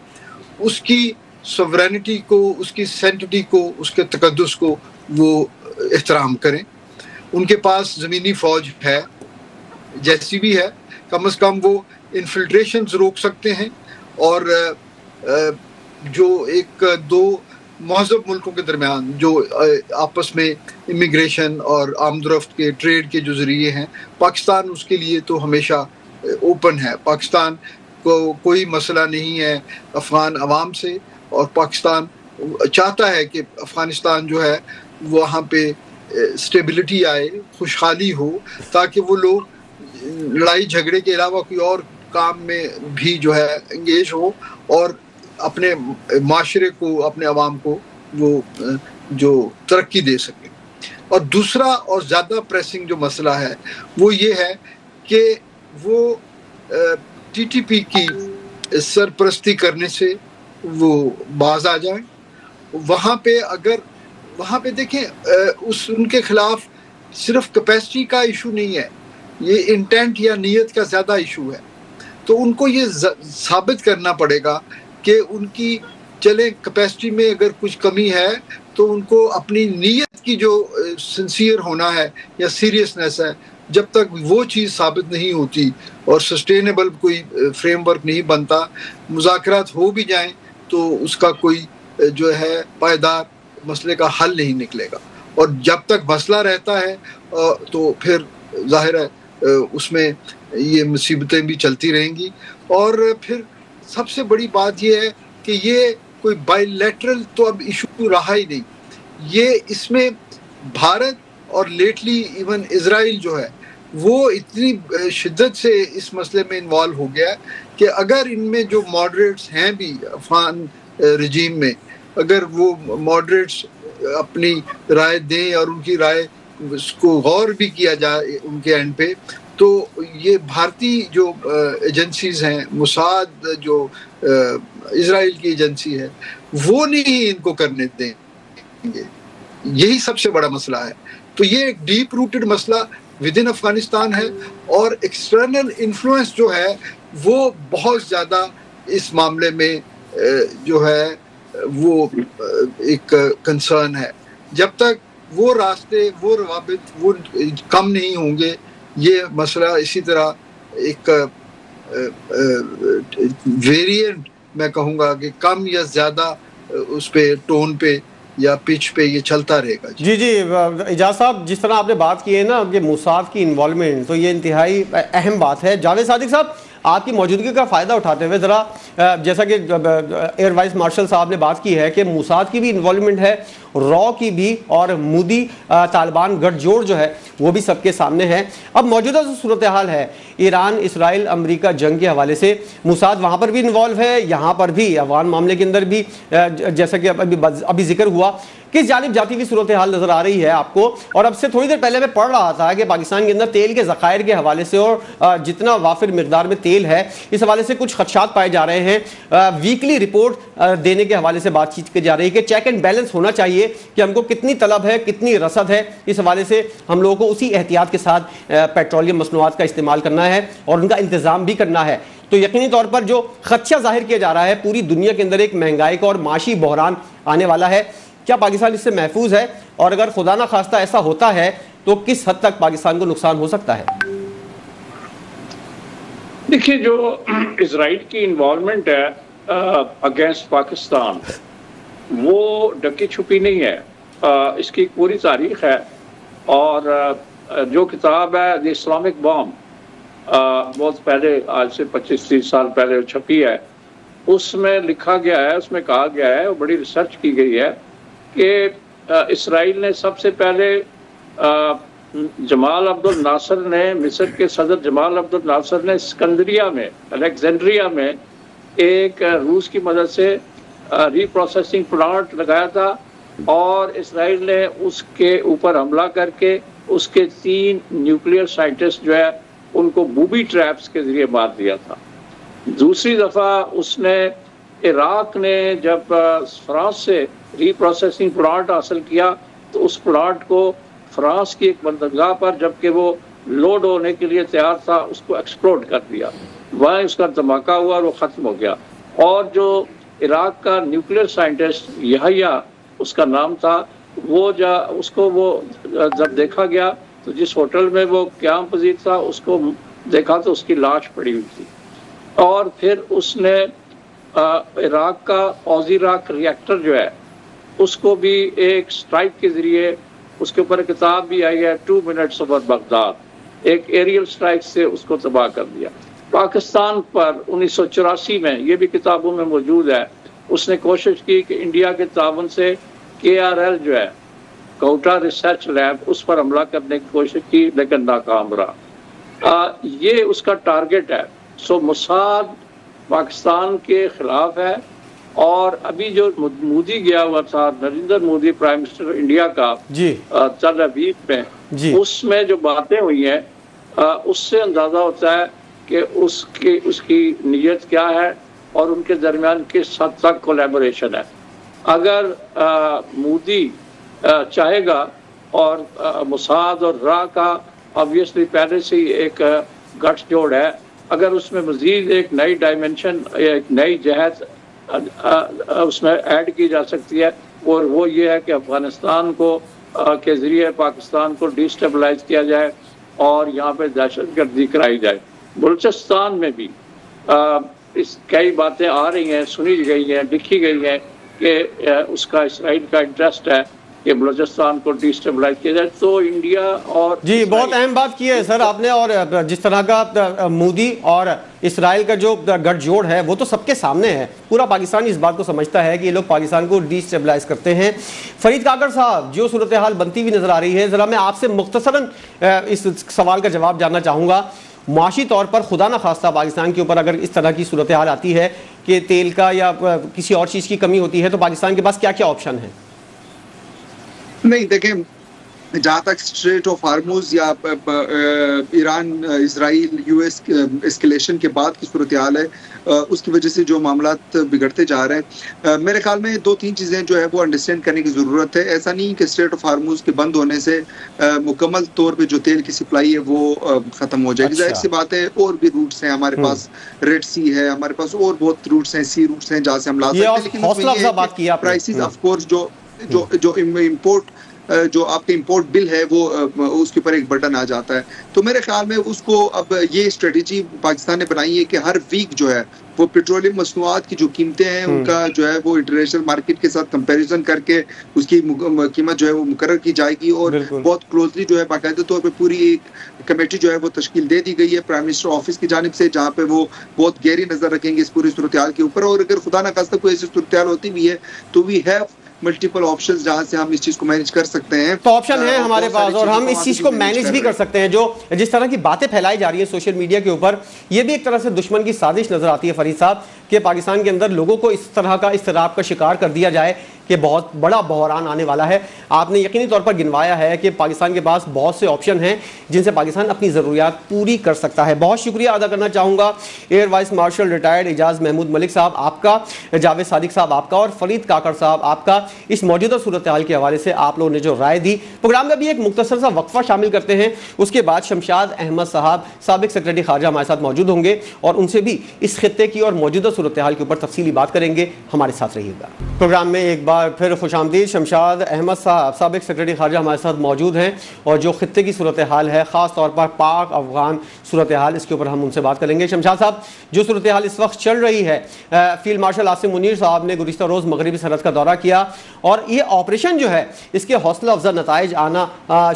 اس کی سوورینٹی کو، اس کی سینٹٹی کو، اس کے تقدس کو وہ احترام کریں۔ ان کے پاس زمینی فوج ہے، جیسی بھی ہے، کم از کم وہ انفلٹریشنز روک سکتے ہیں، اور جو ایک دو مہذب ملکوں کے درمیان جو آپس میں امیگریشن اور آمد و رفت کے ٹریڈ کے جو ذریعے ہیں، پاکستان اس کے لیے تو ہمیشہ اوپن ہے۔ پاکستان کو کوئی مسئلہ نہیں ہے افغان عوام سے، اور پاکستان چاہتا ہے کہ افغانستان جو ہے وہاں پہ اسٹیبلٹی آئے، خوشحالی ہو، تاکہ وہ لوگ لڑائی جھگڑے کے علاوہ کوئی اور کام میں بھی جو ہے انگیج ہو، اور اپنے معاشرے کو، اپنے عوام کو وہ جو ترقی دے سکیں۔ اور دوسرا اور زیادہ پریسنگ جو مسئلہ ہے وہ یہ ہے کہ وہ ٹی ٹی پی کی سرپرستی کرنے سے وہ باز آ جائیں۔ وہاں پہ دیکھیں ان کے خلاف صرف کیپیسٹی کا ایشو نہیں ہے، یہ انٹینٹ یا نیت کا زیادہ ایشو ہے۔ تو ان کو یہ ثابت کرنا پڑے گا کہ ان کی چلیں کیپیسٹی میں اگر کچھ کمی ہے تو ان کو اپنی نیت کی جو سنسیئر ہونا ہے یا سیریسنیس ہے، جب تک وہ چیز ثابت نہیں ہوتی اور سسٹینیبل کوئی فریم ورک نہیں بنتا، مذاکرات ہو بھی جائیں تو اس کا کوئی جو ہے پائیدار مسئلے کا حل نہیں نکلے گا۔ اور جب تک مسئلہ رہتا ہے تو پھر ظاہر ہے اس میں یہ مصیبتیں بھی چلتی رہیں گی۔ اور پھر سب سے بڑی بات یہ ہے کہ یہ کوئی بائی لیٹرل تو اب ایشو رہا ہی نہیں، یہ اس میں بھارت اور لیٹلی ایون اسرائیل جو ہے وہ اتنی شدت سے اس مسئلے میں انوالو ہو گیا کہ اگر ان میں جو ماڈریٹس ہیں بھی افغان رجیم میں، اگر وہ ماڈریٹس اپنی رائے دیں اور ان کی رائے اس کو غور بھی کیا جائے ان کے اینڈ پہ، تو یہ بھارتی جو ایجنسیز ہیں، موساد جو اسرائیل کی ایجنسی ہے، وہ نہیں ان کو کرنے دیں گے۔ یہی سب سے بڑا مسئلہ ہے۔ تو یہ ایک ڈیپ روٹڈ مسئلہ ود ان افغانستان ہے، اور ایکسٹرنل انفلوئنس جو ہے وہ بہت زیادہ اس معاملے میں جو ہے وہ ایک کنسرن ہے۔ جب تک وہ راستے، وہ روابط وہ کم نہیں ہوں گے، یہ مسئلہ اسی طرح ایک ویریئنٹ میں کہوں گا کہ کم یا زیادہ اس پہ ٹون پہ یا پچ پہ یہ چلتا رہے گا۔ جی اعجاز صاحب، جس طرح آپ نے بات کی ہے نا کہ موساد کی انوالومنٹ، تو یہ انتہائی اہم بات ہے۔ جاوید صادق صاحب، آپ کی موجودگی کا فائدہ اٹھاتے ہوئے ذرا جیسا کہ ایئر وائس مارشل صاحب نے بات کی ہے کہ موساد کی بھی انوالومنٹ ہے، را کی بھی، اور مودی طالبان گٹھ جوڑ جو ہے وہ بھی سب کے سامنے ہے۔ اب موجودہ صورتحال ہے ایران اسرائیل امریکہ جنگ کے حوالے سے، موساد وہاں پر بھی انوالو ہے، یہاں پر بھی افغان معاملے کے اندر بھی، جیسا کہ ابھی ذکر ہوا، کس جانب جاتی ہوئی صورتحال نظر آ رہی ہے آپ کو؟ اور اب سے تھوڑی دیر پہلے میں پڑھ رہا تھا کہ پاکستان کے اندر تیل کے ذخائر کے حوالے سے اور جتنا وافر مقدار میں تیل ہے اس حوالے سے کچھ خدشات پائے جا رہے ہیں۔ ویکلی رپورٹ دینے کے حوالے سے بات چیت کی جا رہی ہے کہ چیک اینڈ بیلنس ہونا چاہیے کہ ہم کو کتنی طلب ہے، کتنی رصد ہے، اس حوالے سے ہم لوگوں کو اسی احتیاط کے ساتھ پیٹرولیم مصنوعات کا استعمال کرنا ہے اور ان کا انتظام بھی کرنا ہے۔ تو یقینی طور پر جو خدشہ ظاہر کیا جا رہا ہے پوری دنیا کے اندر ایک مہنگائی کا اور معاشی بحران آنے والا ہے، کیا پاکستان اس سے محفوظ ہے؟ اور اگر خدا نہ خواستہ ایسا ہوتا ہے تو کس حد تک پاکستان کو نقصان ہو سکتا ہے؟ دیکھیے، جو اسرائیل کی انوالومنٹ ہے اگینسٹ پاکستان وہ ڈکی چھپی نہیں ہے، اس کی پوری تاریخ ہے. اور جو کتاب ہے دی اسلامک بام، بہت پہلے، آج سے 25-30 سال پہلے چھپی ہے، اس میں لکھا گیا ہے، اس میں کہا گیا ہے، وہ بڑی ریسرچ کی گئی ہے کہ اسرائیل نے سب سے پہلے جمال عبد الناصر نے، مصر کے صدر جمال عبد الناصر نے اسکندریہ میں، الیگزینڈریا میں ایک روس کی مدد سے ری پروسیسنگ پلانٹ لگایا تھا، اور اسرائیل نے اس کے اوپر حملہ کر کے اس کے 3 نیوکلیئر سائنٹسٹ جو ہے ان کو بوبی ٹریپس کے ذریعے مار دیا تھا. دوسری دفعہ اس نے عراق نے جب فرانس سے ری پروسیسنگ پلانٹ حاصل کیا تو اس پلانٹ کو فرانس کی ایک بندرگاہ پر جبکہ وہ لوڈ ہونے کے لیے تیار تھا اس کو ایکسپلوڈ کر دیا، وہاں اس کا دھماکہ ہوا اور وہ ختم ہو گیا. اور جو عراق کا نیوکلیئر سائنٹسٹ یحییٰ اس کا نام تھا، وہ اس کو وہ جب دیکھا گیا تو جس ہوٹل میں وہ قیام پذیر تھا اس کو دیکھا تو اس کی لاش پڑی ہوئی تھی. اور پھر اس نے عراق کا اوزیراک ریئیکٹر جو ہے اس کو بھی ایک سٹرائک کے ذریعے، اس کے اوپر کتاب بھی آئی ہے 2 Minutes Over Baghdad، ایک ایریل سٹرائک سے اس کو تباہ کر دیا. پاکستان پر 1984 میں، یہ بھی کتابوں میں موجود ہے، اس نے کوشش کی کہ انڈیا کے تعاون سے KRL جو ہے کوٹا ریسرچ لیب، اس پر حملہ کرنے کی کوشش کی لیکن ناکام رہا. یہ اس کا ٹارگٹ ہے. سو موساد پاکستان کے خلاف ہے. اور ابھی جو مودی گیا ہوا تھا، Narendra Modi prime minister India کا، تل ابیب میں، اس میں جو باتیں ہوئی ہیں اس سے اندازہ ہوتا ہے کہ اس کی نیت کیا ہے اور ان کے درمیان کس حد تک کولیبوریشن ہے. اگر مودی چاہے گا، اور موساد اور را کا آبویسلی پہلے سے ہی ایک گٹھ جوڑ ہے، اگر اس میں مزید ایک نئی ڈائمنشن، ایک نئی جہت اس میں ایڈ کی جا سکتی ہے، اور وہ یہ ہے کہ افغانستان کو کے ذریعے پاکستان کو ڈی اسٹیبلائز کیا جائے اور یہاں پہ دہشت گردی کرائی جائے. بلوچستان میں بھی کئی باتیں آ رہی ہیں، سنی گئی ہیں، لکھی گئی ہیں کہ اس کا اسرائیل کا انٹرسٹ ہے کہ بلوچستان کو ڈی اسٹیبلائز کیا جائے. تو انڈیا اور بہت اہم بات کی ہے سر آپ نے. اور جس طرح کا مودی اور اسرائیل کا جو گٹھ جوڑ ہے وہ تو سب کے سامنے ہے، پورا پاکستان اس بات کو سمجھتا ہے کہ یہ لوگ پاکستان کو ڈی اسٹیبلائز کرتے ہیں. فرید کاکڑ صاحب، جو صورتحال بنتی ہوئی نظر آ رہی ہے، ذرا میں آپ سے مختصراً اس سوال کا جواب جاننا چاہوں گا. معاشی طور پر خدا نہ خواستہ پاکستان کے اوپر اگر اس طرح کی صورتحال آتی ہے کہ تیل کا یا کسی اور چیز کی کمی ہوتی ہے تو پاکستان کے پاس کیا کیا آپشن ہیں؟ نہیں دیکھیں، جہاں تک اسٹریٹ آف ہارموز یا ایران اسرائیل یو ایس اسکیلیشن کے بعد کی صورتحال ہے، اس کی وجہ سے جو معاملات بگڑتے جا رہے ہیں، میرے خیال میں 2-3 چیزیں جو ہے وہ انڈرسٹینڈ کرنے کی ضرورت ہے. ایسا نہیں کہ اسٹریٹ آف ہارموز کے بند ہونے سے مکمل طور پہ جو تیل کی سپلائی ہے وہ ختم ہو جائے گی. ظاہر سی بات ہے، اور بھی روٹس ہیں ہمارے پاس، ریڈ سی ہے ہمارے پاس، اور بہت روٹس ہیں، سی روٹس ہیں جہاں سے ہم لا سکتے ہیں. لیکن پرائسز آف کورس جو امپورٹ، جو آپ کے امپورٹ بل ہے وہ اس کے اوپر ایک بٹن آ جاتا ہے. تو میرے خیال میں اس کو اب یہ اسٹریٹجی پاکستان نے بنائی ہے کہ ہر ویک جو ہے وہ پیٹرولیم مصنوعات کی جو قیمتیں ہیں ان کا جو ہے وہ انٹرنیشنل مارکیٹ کے ساتھ کمپیریزن کر کے اس کی قیمت جو ہے وہ مقرر کی جائے گی. اور بہت کلوزلی جو ہے باقاعدہ طور پہ پوری ایک کمیٹی جو ہے وہ تشکیل دے دی گئی ہے پرائم منسٹر آفس کی جانب سے، جہاں پہ وہ بہت گہری نظر رکھیں گے اس پوری صورتحال کے اوپر. اور اگر خدا نہ خواستہ کوئی ایسی صورتحال ہوتی بھی ہے تو وی ہیو ملٹیپل آپشنز جہاں سے ہم اس چیز کو مینیج کر سکتے ہیں. تو آپشن ہے ہمارے پاس اور ہم اس چیز کو مینیج بھی کر سکتے ہیں. جو جس طرح کی باتیں پھیلائی جا رہی ہیں سوشل میڈیا کے اوپر، یہ بھی ایک طرح سے دشمن کی سازش نظر آتی ہے فرید صاحب، کہ پاکستان کے اندر لوگوں کو اس طرح کا اضطراب کا شکار کر دیا جائے کہ بہت بڑا بحران آنے والا ہے. آپ نے یقینی طور پر گنوایا ہے کہ پاکستان کے پاس بہت سے آپشن ہیں جن سے پاکستان اپنی ضروریات پوری کر سکتا ہے. بہت شکریہ ادا کرنا چاہوں گا ایئر وائس مارشل ریٹائرڈ اعجاز محمود ملک صاحب آپ کا، جاوید صادق صاحب آپ کا، اور فرید کاکڑ صاحب آپ کا، اس موجودہ صورتحال کے حوالے سے آپ لوگوں نے جو رائے دی. پروگرام میں بھی ایک مختصر سا وقفہ شامل کرتے ہیں، اس کے بعد شمشاد احمد صاحب سابق سیکرٹری خارجہ ہمارے ساتھ موجود ہوں گے اور ان سے بھی اس خطے کی اور موجودہ صورتحال کے اوپر تفصیلی بات کریں گے. ہمارے ساتھ رہیے گا. پروگرام میں ایک بار پھر خوش آمدید. شمشاد احمد صاحب سابق سیکرٹری خارجہ ہمارے ساتھ موجود ہیں اور جو خطے کی صورتحال ہے خاص طور پر پاک افغان صورتحال اس کے اوپر ہم ان سے بات کریں گے. شمشاد صاحب, جو صورتحال اس وقت چل رہی ہے, فیلڈ مارشل عاصم منیر صاحب نے گزشتہ روز مغربی سرحد کا دورہ کیا اور یہ آپریشن جو ہے اس کے حوصلہ افزا نتائج آنا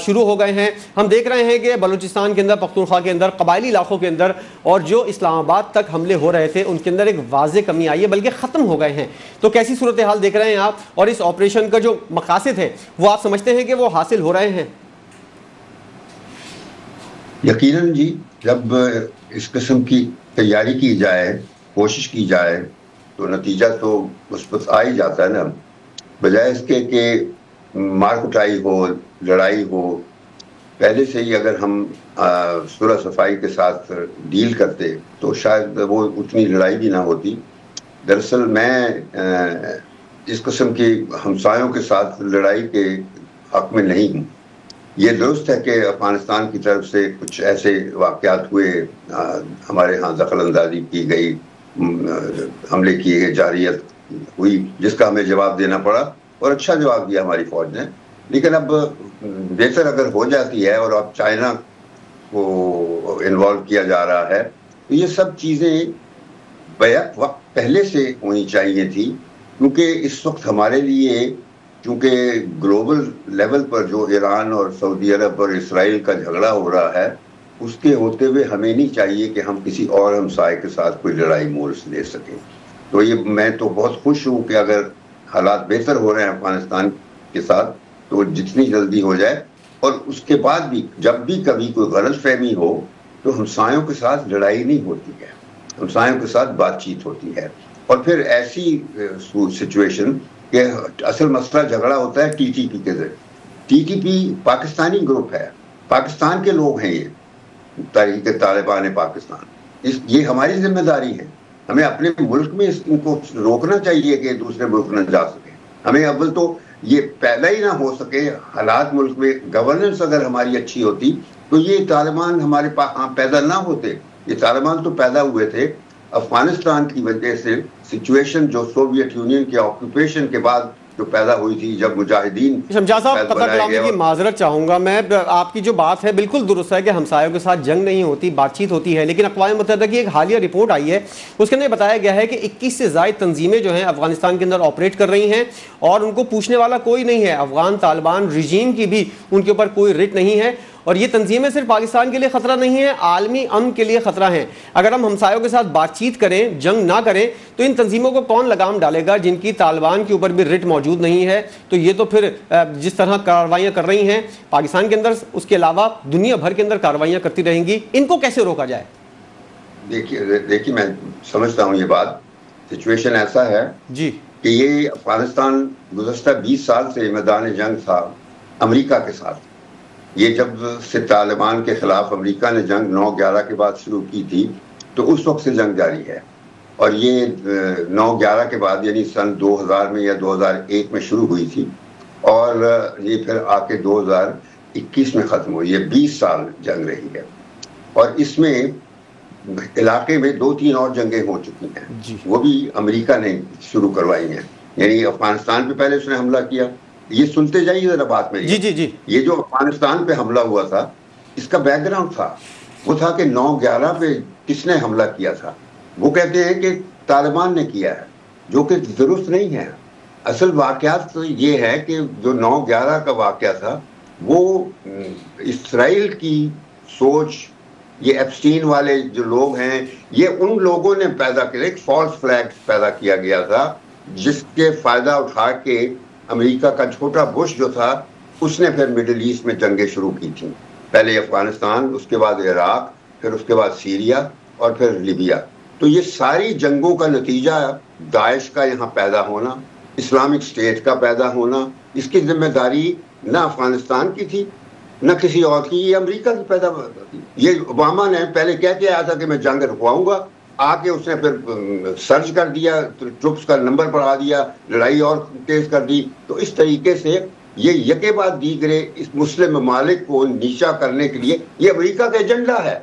شروع ہو گئے ہیں. ہم دیکھ رہے ہیں کہ بلوچستان کے اندر, پختونخوا کے اندر, قبائلی علاقوں کے اندر اور جو اسلام آباد تک حملے ہو رہے تھے ان کے اندر ایک واضح کمی آئی ہے, بلکہ ختم ہو گئے ہیں. تو کیسی صورتحال دیکھ رہے ہیں آپ, اور اس آپریشن کا جو مقاصد ہے وہ آپ سمجھتے ہیں کہ وہ حاصل ہو رہے ہیں؟ یقیناً جی, جب اس قسم کی تیاری کی جائے, کوشش کی جائے تو نتیجہ تو مثبت آ ہی جاتا ہے نا, بجائے اس کے کہ مار کٹائی ہو, لڑائی ہو. پہلے سے ہی اگر ہم صلح صفائی کے ساتھ ڈیل کرتے تو شاید وہ اتنی لڑائی بھی نہ ہوتی. دراصل میں اس قسم کی ہمسایوں کے ساتھ لڑائی کے حق میں نہیں ہوں. یہ درست ہے کہ افغانستان کی طرف سے کچھ ایسے واقعات ہوئے, ہمارے ہاں دخل اندازی کی گئی, حملے کیے گئے, جارحیت ہوئی جس کا ہمیں جواب دینا پڑا اور اچھا جواب دیا ہماری فوج نے. لیکن اب بہتر اگر ہو جاتی ہے اور اب چائنا کو انوالو کیا جا رہا ہے تو یہ سب چیزیں بیک وقت پہلے سے ہونی چاہیے تھی, کیونکہ اس وقت ہمارے لیے چونکہ گلوبل لیول پر جو ایران اور سعودی عرب اور اسرائیل کا جھگڑا ہو رہا ہے اس کے ہوتے ہوئے ہمیں نہیں چاہیے کہ ہم کسی اور ہمسائے کے ساتھ کوئی لڑائی مورس لے سکیں. تو یہ میں تو بہت خوش ہوں کہ اگر حالات بہتر ہو رہے ہیں افغانستان کے ساتھ تو جتنی جلدی ہو جائے, اور اس کے بعد بھی جب بھی کبھی کوئی غلط فہمی ہو تو ہمسایوں کے ساتھ لڑائی نہیں ہوتی ہے, ہمسایوں کے ساتھ بات چیت ہوتی ہے. اور پھر ایسی سچویشن کہ اصل مسئلہ جھگڑا ہوتا ہے ٹی ٹی پی کے ذریعے. T T P Pakistani group ہے, پاکستان کے لوگ ہیں, یہ تحریک طالبان پاکستان. یہ ہماری ذمہ داری ہے, ہمیں اپنے ملک میں ان کو روکنا چاہیے کہ دوسرے ملک نہ جا سکے. ہمیں اول تو یہ پیدا ہی نہ ہو سکے حالات ملک میں, گورننس اگر ہماری اچھی ہوتی تو یہ طالبان ہمارے پاس پیدا نہ ہوتے. یہ طالبان تو پیدا ہوئے تھے افغانستان کی وجہ سے, سچویشن جو سوویت یونین کے آکوپیشن کے بعد جو پیدا ہوئی تھی جب مجاہدین. شمشاد صاحب قطع کلامی کی معذرت چاہوں گا میں, آپ کی جو بات ہے بالکل درست ہے کہ ہمسایوں کے ساتھ جنگ نہیں ہوتی, بات چیت ہوتی ہے, لیکن اقوام متحدہ کی ایک حالیہ رپورٹ آئی ہے اس کے اندر بتایا گیا ہے کہ 21 سے زائد تنظیمیں جو ہیں افغانستان کے اندر آپریٹ کر رہی ہیں اور ان کو پوچھنے والا کوئی نہیں ہے. افغان طالبان رجیم کی بھی ان کے اوپر کوئی رٹ نہیں ہے, اور یہ تنظیمیں صرف پاکستان کے لیے خطرہ نہیں ہیں, عالمی امن کے لیے خطرہ ہیں. اگر ہم ہمسایوں کے ساتھ بات چیت کریں, جنگ نہ کریں, تو ان تنظیموں کو کون لگام ڈالے گا جن کی طالبان کے اوپر بھی رٹ موجود نہیں ہے؟ تو یہ تو پھر جس طرح کارروائیاں کر رہی ہیں پاکستان کے اندر, اس کے علاوہ دنیا بھر کے اندر کارروائیاں کرتی رہیں گی. ان کو کیسے روکا جائے؟ دیکھیے میں سمجھتا ہوں یہ بات, سچویشن ایسا ہے جی کہ یہ افغانستان گزشتہ 20 سال سے میدان جنگ تھا امریکہ کے ساتھ. یہ جب سے طالبان کے خلاف امریکہ نے جنگ 9/11 کے بعد شروع کی تھی تو اس وقت سے جنگ جاری ہے, اور یہ 9/11 کے بعد یعنی سن 2000 میں یا 2001 میں شروع ہوئی تھی اور یہ پھر آ کے 2021 میں ختم ہوئی. یہ 20 سال جنگ رہی ہے, اور اس میں علاقے میں 2-3 اور جنگیں ہو چکی ہیں, وہ بھی امریکہ نے شروع کروائی ہیں. یعنی افغانستان پہ پہلے اس نے حملہ کیا, یہ سنتے جائیے ذرا بات میں. جی یہ جو افغانستان پہ حملہ ہوا تھا اس کا بیک گراؤنڈ تھا, وہ تھا کہ 9/11 پہ کس نے حملہ کیا تھا. وہ کہتے ہیں کہ طالبان نے کیا ہے, جو کہ درست نہیں ہے. اصل واقعات تو یہ ہے کہ جو 9/11 کا واقعہ تھا وہ اسرائیل کی سوچ, یہ ایپسٹین والے جو لوگ ہیں یہ ان لوگوں نے پیدا کیا, ایک فالس فلیگ پیدا کیا گیا تھا جس کے فائدہ اٹھا کے امریکہ کا چھوٹا بش جو تھا اس نے پھر مڈل ایسٹ میں جنگیں شروع کی تھیں. پہلے افغانستان, اس کے بعد عراق, پھر اس کے بعد سیریا اور پھر لیبیا. تو یہ ساری جنگوں کا نتیجہ داعش کا یہاں پیدا ہونا, اسلامک اسٹیٹ کا پیدا ہونا, اس کی ذمہ داری نہ افغانستان کی تھی نہ کسی اور کی, یہ امریکہ کی پیداوار تھی. یہ اوباما نے پہلے کہہ کے آیا تھا کہ میں جنگ رکواؤں گا, آ کے اس نے پھر سرچ کر دیا, ٹروپس کا نمبر بڑھا دیا, لڑائی اور تیز کر دی. تو اس طریقے سے یہ یکے بعد دیگرے اس مسلم ممالک کو نیچا کرنے کے لیے یہ امریکہ کا ایجنڈا ہے.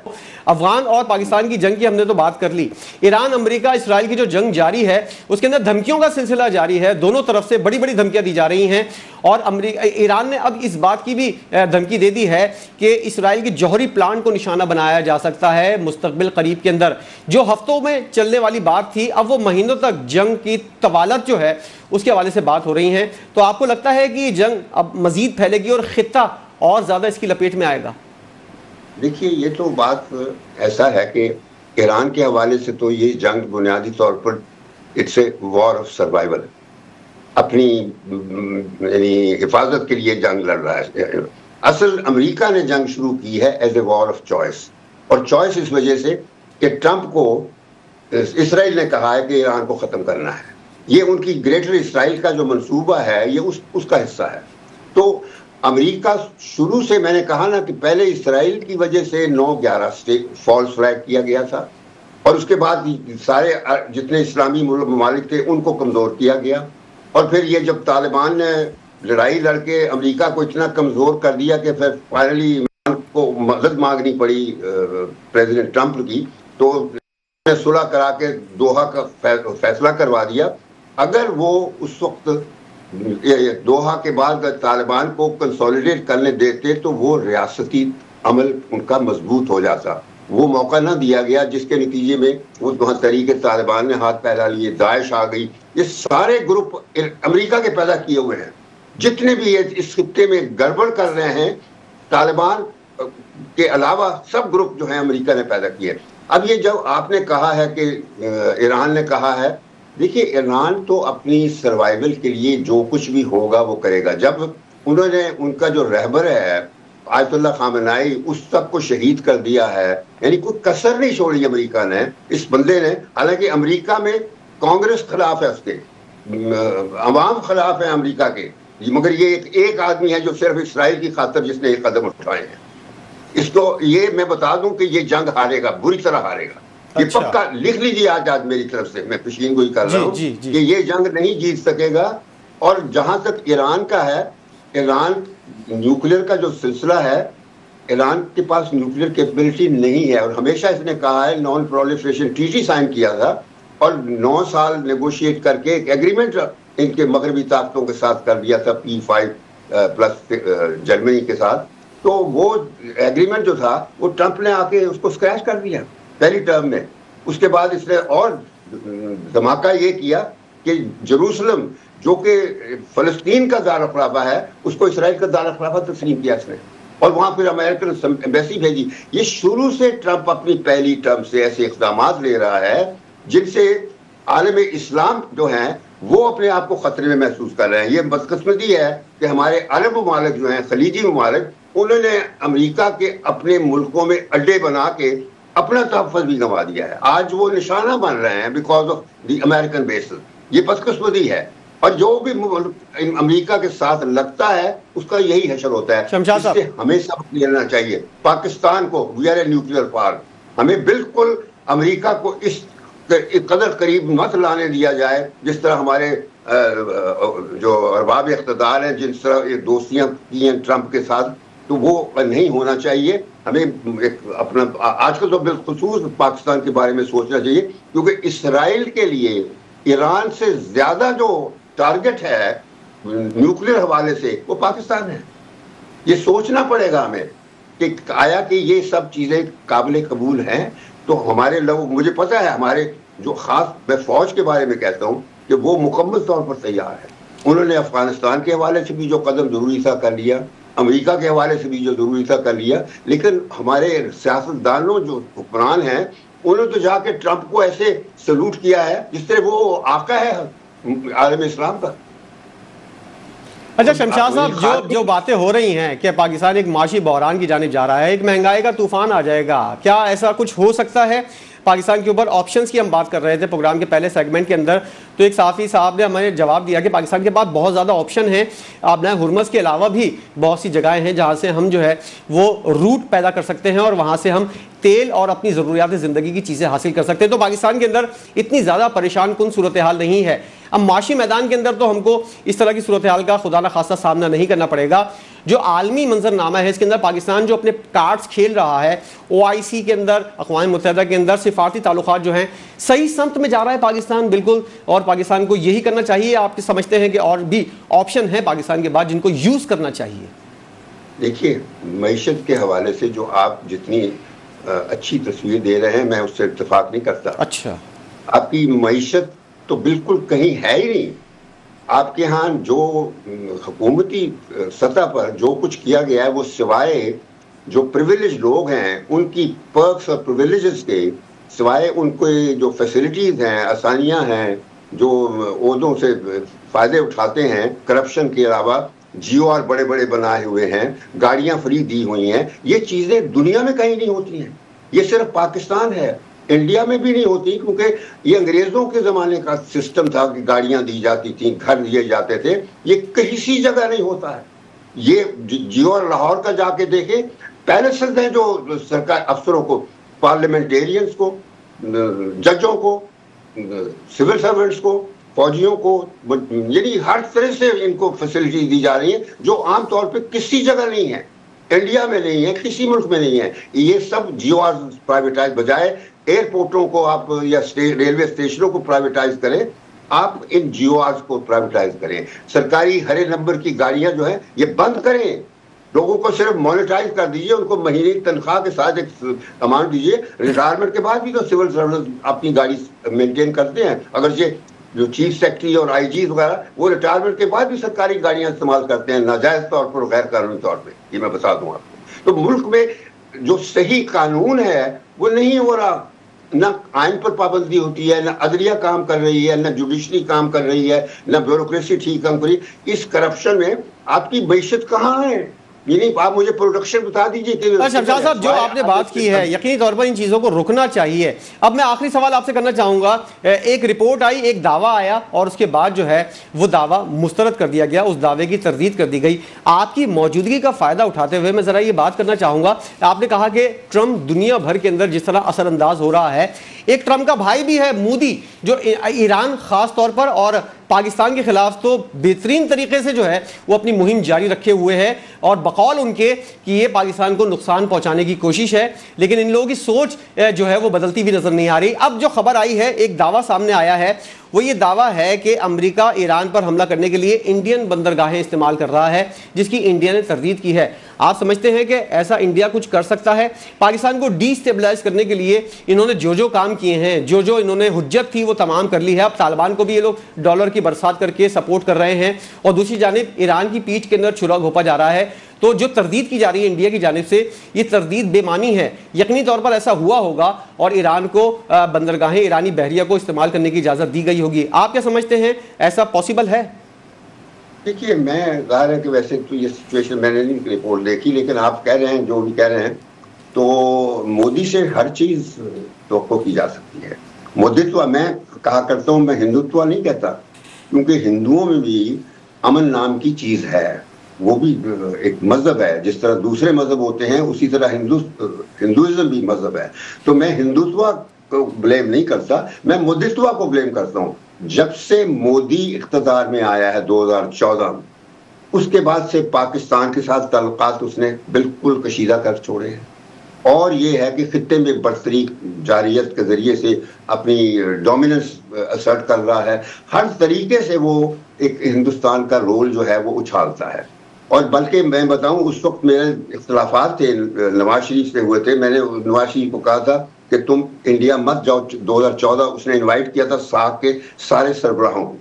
افغان اور پاکستان کی جنگ کی ہم نے تو بات کر لی، ایران امریکہ اسرائیل کی جو جنگ جاری ہے اس کے اندر دھمکیوں کا سلسلہ جاری ہے، دونوں طرف سے بڑی بڑی دھمکیاں دی جا رہی ہیں، اور ایران نے اب اس بات کی بھی دھمکی دے دی ہے کہ اسرائیل کی جوہری پلانٹ کو نشانہ بنایا جا سکتا ہے مستقبل قریب کے اندر۔ جو ہفتوں میں چلنے والی بات تھی اب وہ مہینوں تک جنگ کی طوالت جو ہے اس کے حوالے سے بات ہو رہی ہیں، تو آپ کو لگتا ہے کہ یہ جنگ اب مزید پھیلے گی اور خطہ اور زیادہ اس کی لپیٹ میں آئے گا؟ دیکھیے یہ تو بات ایسا ہے کہ ایران کے حوالے سے تو یہ جنگ بنیادی طور پر it's a war of survival, اپنی یعنی حفاظت کے لیے جنگ لڑ رہا ہے۔ اصل امریکہ نے جنگ شروع کی ہے as a war of choice, اور چوائس اس وجہ سے کہ ٹرمپ کو اسرائیل نے کہا ہے کہ ایران کو ختم کرنا ہے، یہ ان کی گریٹر اسرائیل کا جو منصوبہ ہے یہ اس کا حصہ ہے۔ تو امریکہ شروع سے، میں نے کہا نا کہ پہلے اسرائیل کی وجہ سے 9/11 فالس فلیگ کیا گیا تھا، اور اس کے بعد سارے جتنے اسلامی ممالک تھے ان کو کمزور کیا گیا، اور پھر یہ جب طالبان نے لڑائی لڑ کے امریکہ کو اتنا کمزور کر دیا کہ پھر فائنلی کو مدد مانگنی پڑی پریزیڈنٹ ٹرمپ کی، تو صلح کرا کے دوحہ کا فیصلہ کروا دیا۔ اگر وہ اس وقت دوحہ کے بعد طالبان کو کنسولیڈیٹ کرنے دیتے تو وہ ریاستی عمل ان کا مضبوط ہو جاتا، وہ موقع نہ دیا گیا، جس کے نتیجے میں وہ وہاں تحریک طالبان نے ہاتھ پھیلا لیے، داعش آ گئی۔ یہ سارے گروپ امریکہ کے پیدا کیے ہوئے ہیں، جتنے بھی اس خطے میں گڑبڑ کر رہے ہیں طالبان کے علاوہ سب گروپ جو ہیں امریکہ نے پیدا کیے۔ اب یہ جب آپ نے کہا ہے کہ ایران نے کہا ہے، دیکھیے ایران تو اپنی سروائیول کے لیے جو کچھ بھی ہوگا وہ کرے گا۔ جب انہوں نے ان کا جو رہبر ہے آیت اللہ خامنائی اس تک کو شہید کر دیا ہے، یعنی کوئی کسر نہیں چھوڑی امریکہ نے اس بندے نے، حالانکہ امریکہ میں کانگریس خلاف ہے، اس کے عوام خلاف ہیں امریکہ کے، مگر یہ ایک آدمی ہے جو صرف اسرائیل کی خاطر جس نے یہ قدم اٹھائے ہیں۔ اس کو یہ میں بتا دوں کہ یہ جنگ ہارے گا، بری طرح ہارے گا، یہ پکا لکھ لیجیے آج میری طرف سے، میں پیشین گوئی کر رہا ہوں کہ یہ جنگ نہیں جیت سکے گا۔ اور جہاں تک ایران کا ہے، ایران نیوکلیر کا جو سلسلہ ہے، ایران کے پاس نیوکلیر کیپبلٹی نہیں ہے، اور ہمیشہ اس نے کہا ہے نان پرولیفریشن ٹریٹی سائن کیا تھا، اور 9 سال نیگوشیٹ کر کے ایک ایگریمنٹ ان کے مغربی طاقتوں کے ساتھ کر دیا تھا، P5+ جرمنی کے ساتھ۔ تو وہ ایگریمنٹ جو تھا وہ ٹرمپ نے آ کے اس کو سکریچ کر دیا پہلی ٹرم میں۔ اس کے بعد اس نے اور دھماکہ یہ کیا کہ جروسلم جو کہ فلسطین کا دارالخلافہ ہے اس کو اسرائیل کا دارالخلافہ تسلیم کیا اس نے، اور وہاں پھر امریکن ایمبیسی بھیجی۔ یہ شروع سے ٹرمپ اپنی پہلی ٹرم سے ایسے اقدامات لے رہا ہے جن سے عالم اسلام جو ہیں وہ اپنے آپ کو خطرے میں محسوس کر رہے ہیں۔ یہ بدقسمتی ہے کہ ہمارے عرب ممالک جو ہیں، خلیجی ممالک، انہوں نے امریکہ کے اپنے ملکوں میں اڈے بنا کے اپنا تحفظ بھی گنوا دیا ہے۔ آج وہ نشانہ بن رہے ہیں because of the American bases. یہ بدقسمتی ہے، اور جو بھی امریکہ کے ساتھ لگتا ہے اس کا یہی حشر ہوتا ہے۔ اس سے ہمیں سبق لینا چاہیے پاکستان کو، we are a nuclear power, ہمیں بالکل امریکہ کو اس قدر قریب مت لانے دیا جائے جس طرح ہمارے جو ارباب اقتدار ہیں جن طرح یہ دوستیاں کی ہیں ٹرمپ کے ساتھ، تو وہ نہیں ہونا چاہیے۔ ہمیں اپنا آج کل تو بالخصوص پاکستان کے بارے میں سوچنا چاہیے، کیونکہ اسرائیل کے لیے ایران سے زیادہ جو ٹارگٹ ہے نیوکلیر حوالے سے وہ پاکستان ہے۔ یہ سوچنا پڑے گا ہمیں کہ آیا کہ یہ سب چیزیں قابل قبول ہیں۔ تو ہمارے لوگ، مجھے پتہ ہے ہمارے جو خاص، میں فوج کے بارے میں کہتا ہوں کہ وہ مکمل طور پر تیار ہے۔ انہوں نے افغانستان کے حوالے سے بھی جو قدم ضروری تھا کر لیا، امریکہ کے حوالے سے بھی جو ضروری تھا کر لیا، لیکن ہمارے سیاستدانوں جو حکمران ہیں انہوں نے تو جا کے ٹرمپ کو ایسے سلوٹ کیا ہے جس طرح وہ آقا ہے عالم اسلام کا۔ اچھا شمشاد صاحب، جو باتیں ہو رہی ہیں کہ پاکستان ایک معاشی بحران کی جانب جا رہا ہے، ایک مہنگائی کا طوفان آ جائے گا، کیا ایسا کچھ ہو سکتا ہے پاکستان کے اوپر؟ آپشنز کی ہم بات کر رہے تھے پروگرام کے پہلے سیگمنٹ کے اندر، تو ایک صحافی صاحب نے ہمیں جواب دیا کہ پاکستان کے پاس بہت زیادہ آپشن ہیں، آبنائے ہرمز کے علاوہ بھی بہت سی جگہیں ہیں جہاں سے ہم جو ہے وہ روٹ پیدا کر سکتے ہیں اور وہاں سے ہم تیل اور اپنی ضروریات زندگی کی چیزیں حاصل کر سکتے ہیں۔ تو پاکستان کے اندر اتنی زیادہ پریشان کن صورتحال نہیں ہے۔ اب معاشی میدان کے اندر تو ہم کو اس طرح کی صورتحال کا خدا نخواستہ سامنا نہیں کرنا پڑے گا. جو عالمی منظر نامہ ہے اس کے اندر پاکستان جو اپنے کارڈز کھیل رہا ہے, OIC کے اندر, اقوام متحدہ کے اندر سفارتی تعلقات جو ہیں, صحیح سمت میں جا رہا ہے پاکستان بالکل, اور پاکستان کو یہی کرنا چاہیے. آپ سمجھتے ہیں کہ اور بھی آپشن ہیں پاکستان کے بعد جن کو یوز کرنا چاہیے؟ دیکھیے, معیشت کے حوالے سے جو آپ جتنی اچھی تصویر دے رہے ہیں میں اس سے اتفاق نہیں کرتا. اچھا, آپ کی معیشت تو بالکل کہیں ہے ہی نہیں. آپ کے ہاں جو حکومتی سطح پر جو کچھ کیا گیا ہے وہ سوائے جو پریویلیج لوگ ہیں ان کی پرکس اور پریویلیجز کے, سوائے ان کو جو فیسلٹیز ہیں, آسانیاں ہیں, جو عہدوں سے فائدے اٹھاتے ہیں, کرپشن کے علاوہ جیو آر بڑے بڑے بنائے ہوئے ہیں, گاڑیاں فری دی ہوئی ہیں, یہ چیزیں دنیا میں کہیں نہیں ہوتی ہیں. یہ صرف پاکستان ہے, انڈیا میں بھی نہیں ہوتی, کیونکہ یہ انگریزوں کے زمانے کا سسٹم تھا کہ گاڑیاں دی جاتی تھیں, گھر دیے جاتے تھے. یہ کسی جگہ نہیں ہوتا ہے. یہ جیو اور لاہور کا جا کے دیکھیں, پیلسز ہیں جو سرکار افسروں کو, پارلیمنٹیرینز کو, ججوں کو, سول سرونٹس کو, فوجیوں کو, یعنی ہر طرح سے ان کو فیسلٹی دی جا رہی ہیں جو عام طور پہ کسی جگہ نہیں ہے, انڈیا میں نہیں ہے, کسی ملک میں نہیں ہے. یہ سب جیو آر پرائیویٹائز, بجائے ایئرپورٹوں کو آپ یا ریلوے اسٹیشنوں کو پرائیویٹائز کریں, آپ ان جیو آرز کو پرائیویٹائز کریں. سرکاری ہرے نمبر کی گاڑیاں جو ہیں یہ بند کریں, لوگوں کو صرف مانیٹائز کر دیجئے, ان کو مہینے کی تنخواہ کے ساتھ ایک اماؤنٹ دیجئے. ریٹائرمنٹ کے بعد بھی تو سول سروس اپنی گاڑی مینٹین کرتے ہیں, اگرچہ جو چیف سیکرٹری اور IGs وغیرہ وہ ریٹائرمنٹ کے بعد بھی سرکاری گاڑیاں استعمال کرتے ہیں ناجائز طور پر, غیر قانونی طور پہ. یہ میں بتا دوں آپ کو. تو ملک میں جو صحیح قانون ہے وہ نہیں ہو رہا, نہ آئین پر پابندی ہوتی ہے, نہ عدلیہ کام کر رہی ہے, نہ جوڈیشری کام کر رہی ہے, نہ بیوروکریسی ٹھیک کام کر رہی ہے. اس کرپشن میں آپ کی معیشت کہاں ہے؟ یعنی آپ مجھے پروڈکشن بتا دیجئے کہ شاہ صاحب جو آپ نے بات کی ہے یقینی طور پر ان چیزوں کو رکنا چاہیے. اب میں آخری سوال آپ سے کرنا چاہوں گا. ایک رپورٹ آئی, ایک دعویٰ آیا, اور اس کے بعد جو ہے وہ دعویٰ مسترد کر دیا گیا, اس دعوے کی تردید کر دی گئی. آپ کی موجودگی کا فائدہ اٹھاتے ہوئے میں ذرا یہ بات کرنا چاہوں گا. آپ نے کہا کہ ٹرمپ دنیا بھر کے اندر جس طرح اثر انداز ہو رہا ہے, ایک ٹرمپ کا بھائی بھی ہے مودی, جو ایران خاص طور پر اور پاکستان کے خلاف تو بہترین طریقے سے جو ہے وہ اپنی مہم جاری رکھے ہوئے ہے, اور بقول ان کے کہ یہ پاکستان کو نقصان پہنچانے کی کوشش ہے. لیکن ان لوگوں کی سوچ جو ہے وہ بدلتی بھی نظر نہیں آ رہی. اب جو خبر آئی ہے, ایک دعویٰ سامنے آیا ہے, وہ یہ دعویٰ ہے کہ امریکہ ایران پر حملہ کرنے کے لیے انڈین بندرگاہیں استعمال کر رہا ہے, جس کی انڈیا نے تردید کی ہے. آپ سمجھتے ہیں کہ ایسا انڈیا کچھ کر سکتا ہے پاکستان کو ڈی اسٹیبلائز کرنے کے لیے؟ انہوں نے جو کام کیے ہیں, جو انہوں نے حجت تھی وہ تمام کر لی ہے. اب طالبان کو بھی یہ لوگ ڈالر کی برسات کر کے سپورٹ کر رہے ہیں, اور دوسری جانب ایران کی پیٹھ کے اندر چھرا گھوپا جا رہا ہے. تو جو تردید کی جا رہی ہے انڈیا کی جانب سے, یہ تردید بے معنی ہے. یقینی طور پر ایسا ہوا ہوگا اور ایران کو بندرگاہیں ایرانی بحریہ کو استعمال کرنے کی اجازت دی گئی ہوگی. آپ کیا سمجھتے ہیں, ایسا پاسبل ہے؟ دیکھیے, میں ظاہر ہے کہ ویسے تو یہ سچویشن میں نے نہیں رپورٹ دیکھی, لیکن آپ کہہ رہے ہیں جو بھی کہہ رہے ہیں, تو مودی سے ہر چیز توقع کی جا سکتی ہے. مودتوا, میں کہا کرتا ہوں, میں ہندوتوا نہیں کہتا, کیونکہ ہندوؤں میں بھی امن نام کی چیز ہے, وہ بھی ایک مذہب ہے. جس طرح دوسرے مذہب ہوتے ہیں اسی طرح ہندوازم بھی مذہب ہے. تو میں ہندوتوا کو بلیم نہیں کرتا, میں مودتوا کو بلیم کرتا ہوں. جب سے مودی اقتدار میں آیا ہے 2014 میں, اس کے بعد سے پاکستان کے ساتھ تعلقات اس نے بالکل کشیدہ کر چھوڑے ہیں. اور یہ ہے کہ خطے میں برتری جاریت کے ذریعے سے اپنی ڈومیننس اسرٹ کر رہا ہے. ہر طریقے سے وہ ایک ہندوستان کا رول جو ہے وہ اچھالتا ہے. اور بلکہ میں بتاؤں, اس وقت میرے اختلافات تھے نواز شریف سے ہوئے تھے. میں نے نواز شریف کو کہا تھا کہ تم انڈیا مت جاؤ. 2014 اس نے انوائٹ کیا تھا ساک کے سارے سربراہوں کو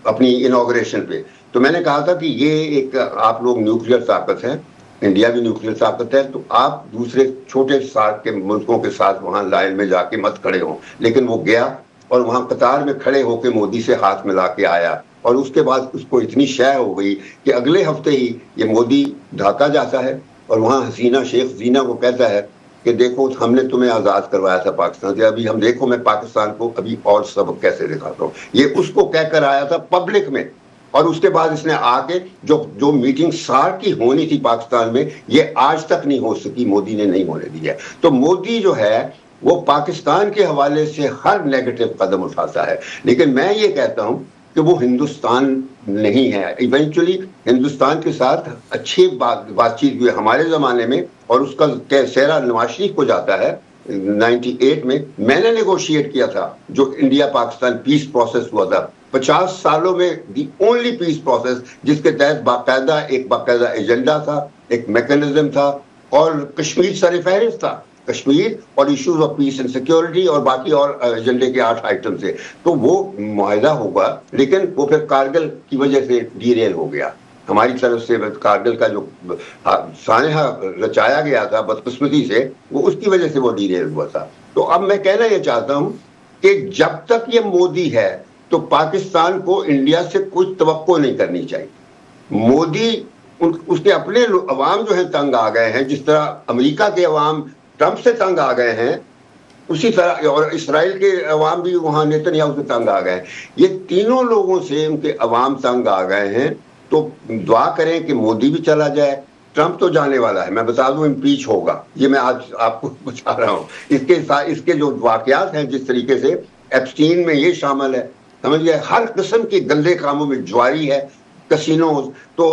اپنی انوگریشن پہ. تو میں نے کہا تھا کہ یہ ایک آپ لوگ نیوکلیئر طاقت ہے, انڈیا بھی نیوکلیئر طاقت ہے, تو آپ دوسرے چھوٹے ساتھ کے ملکوں کے ساتھ وہاں لائن میں جا کے مت کھڑے ہوں. لیکن وہ گیا اور وہاں قطار میں کھڑے ہو کے مودی سے ہاتھ ملا کے آیا, اور اس کے بعد اس کو اتنی شے ہو گئی کہ اگلے ہفتے ہی یہ مودی ڈھاکہ جاتا ہے اور وہاں حسینہ شیخ زینہ کو کہتا ہے کہ دیکھو ہم نے تمہیں آزاد کروایا تھا پاکستان سے, ابھی ہم دیکھو میں پاکستان کو ابھی اور سبق کیسے دکھاتا ہوں. یہ اس کو کہہ کر آیا تھا پبلک میں, اور اس کے بعد اس نے آ کے جو میٹنگ سارک کی ہونی تھی پاکستان میں, یہ آج تک نہیں ہو سکی, مودی نے نہیں ہونے دی ہے. تو مودی جو ہے وہ پاکستان کے حوالے سے ہر نیگیٹو قدم اٹھاتا ہے. لیکن میں یہ کہتا ہوں کہ وہ ہندوستان نہیں ہے. ایونچولی ہندوستان کے ساتھ اچھی بات چیت ہوئی ہمارے زمانے میں, اور اس کا سہرا نواز شریف کو جاتا ہے. 98 میں نے نیگوشیٹ کیا تھا جو انڈیا پاکستان پیس پروسیس ہوا تھا, 50 سالوں میں دی اونلی پیس پروسیس جس کے تحت باقاعدہ ایجنڈا تھا, ایک میکنزم تھا, اور کشمیر سر فہرست تھا. کشمیر اور issues of peace and security اور باقی اور ایجنڈے کے 8 آئٹم سے, تو وہ معاہدہ ہوگا, لیکن وہ پھر کارگل کی وجہ سے ڈی ریل ہو گیا. ہماری طرف سے کارگل کا جو سانحہ رچایا گیا تھا بدقسمتی سے, وہ اس کی وجہ سے وہ ڈی ریل ہوا تھا. تو اب میں کہنا یہ چاہتا ہوں کہ جب تک یہ مودی ہے تو پاکستان کو انڈیا سے کوئی توقع نہیں کرنی چاہیے. مودی اس کے اپنے عوام جو ہیں تنگ آ گئے ہیں, جس طرح امریکہ کے عوام ٹرمپ سے تنگ آ گئے ہیں, اسی طرح اور اسرائیل کے عوام بھی وہاں نیتنیاہو سے تنگ آ گئے ہیں. یہ تینوں لوگوں سے ان کے عوام تنگ آ گئے ہیں. تو دعا کریں کہ مودی بھی چلا جائے. ٹرمپ تو جانے والا ہے, میں بتا دوں امپیچ ہوگا, یہ میں آج آپ کو بتا رہا ہوں. اس کے جو واقعات ہیں جس طریقے سے ایپسٹین میں یہ شامل ہے, سمجھئے ہر قسم کے گندے کاموں میں جواری ہے, کسینوز. تو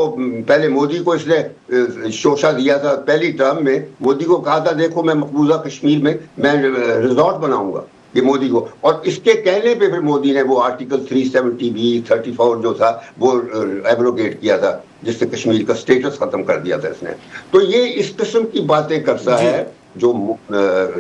پہلے مودی کو اس نے شوشہ دیا تھا, پہلی ٹرم میں مودی کو کہا تھا دیکھو میں مقبوضہ کشمیر میں ریزورٹ بناؤں گا, یہ مودی کو, اور اس کے کہنے پہ پھر مودی نے وہ آرٹیکل 370B34 جو تھا وہ ایبروگیٹ کیا تھا, جس سے کشمیر کا سٹیٹس ختم کر دیا تھا اس نے. تو یہ اس قسم کی باتیں کرتا ہے جو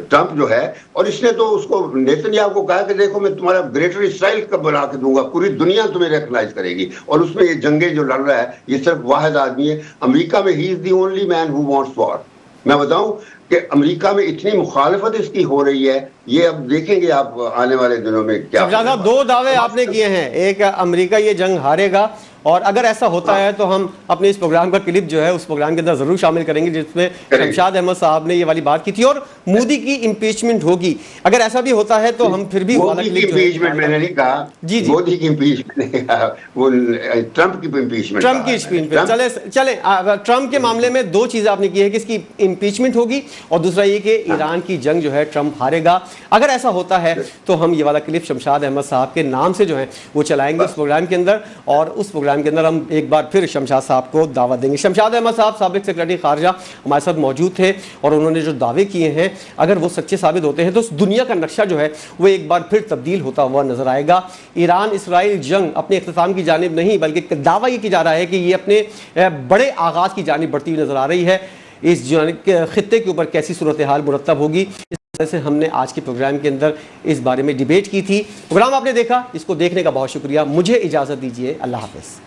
ٹرمپ جو ہے, اور اس نے تو اس کو نیتنیاہو کو کہا کہ دیکھو میں تمہارا گریٹر اسرائیل کا بنا کے دوں گا, پوری دنیا تمہیں ریکگنائز کرے گی. اور اس میں یہ جنگیں جو لڑ رہا ہے یہ صرف واحد آدمی ہے امریکہ میں, ہی از the only main who wants وار. میں بتاؤں کہ امریکہ میں اتنی مخالفت اس کی ہو رہی ہے, یہ اب دیکھیں گے آپ آنے والے دنوں میں کیا. شمشاد صاحب 2 دعوے آپ نے کیے ہیں, ایک امریکہ یہ جنگ ہارے گا, اور اگر ایسا ہوتا ہے تو ہم اپنے اس پروگرام کا کلپ جو ہے اس پروگرام کے اندر ضرور شامل کریں گے جس میں شمشاد احمد صاحب نے یہ والی بات کی تھی, اور مودی کی امپیچمنٹ ہوگی. اگر ایسا بھی ہوتا ہے تو ہم پھر بھی مودی کی امپیچمنٹ میں نے نہیں کہا, مودی کی امپیچمنٹ نہیں کہا, وہ ٹرمپ کی امپیچمنٹ. ٹرمپ کی امپیچمنٹ. چلیں ٹرمپ کے معاملے میں 2 چیزیں آپ نے کی ہے کہ اس کی امپیچمنٹ ہوگی, اور دوسرا یہ کہ ایران کی جنگ جو ہے ٹرمپ ہارے گا. اگر ایسا ہوتا ہے تو ہم یہ والا کلپ شمشاد احمد صاحب کے نام سے جو ہے وہ چلائیں گے اس پروگرام کے اندر, اور اس پروگرام کے اندر ہم ایک بار پھر شمشاد صاحب کو دعوت دیں گے. شمشاد احمد صاحب سابق سیکرٹری خارجہ ہمارے ساتھ موجود تھے, اور انہوں نے جو دعوے کیے ہیں اگر وہ سچے ثابت ہوتے ہیں تو اس دنیا کا نقشہ جو ہے وہ ایک بار پھر تبدیل ہوتا ہوا نظر آئے گا. ایران اسرائیل جنگ اپنے اختتام کی جانب نہیں, بلکہ دعویٰ یہ کیا جا رہا ہے کہ یہ اپنے بڑے آغاز کی جانب بڑھتی ہوئی نظر آ رہی ہے. اس خطے کے اوپر کیسی صورتحال مرتب ہوگی, اس طرح سے ہم نے آج کے پروگرام کے اندر اس بارے میں ڈیبیٹ کی تھی. پروگرام آپ نے دیکھا, اس کو دیکھنے کا بہت شکریہ. مجھے اجازت دیجیے, اللہ حافظ.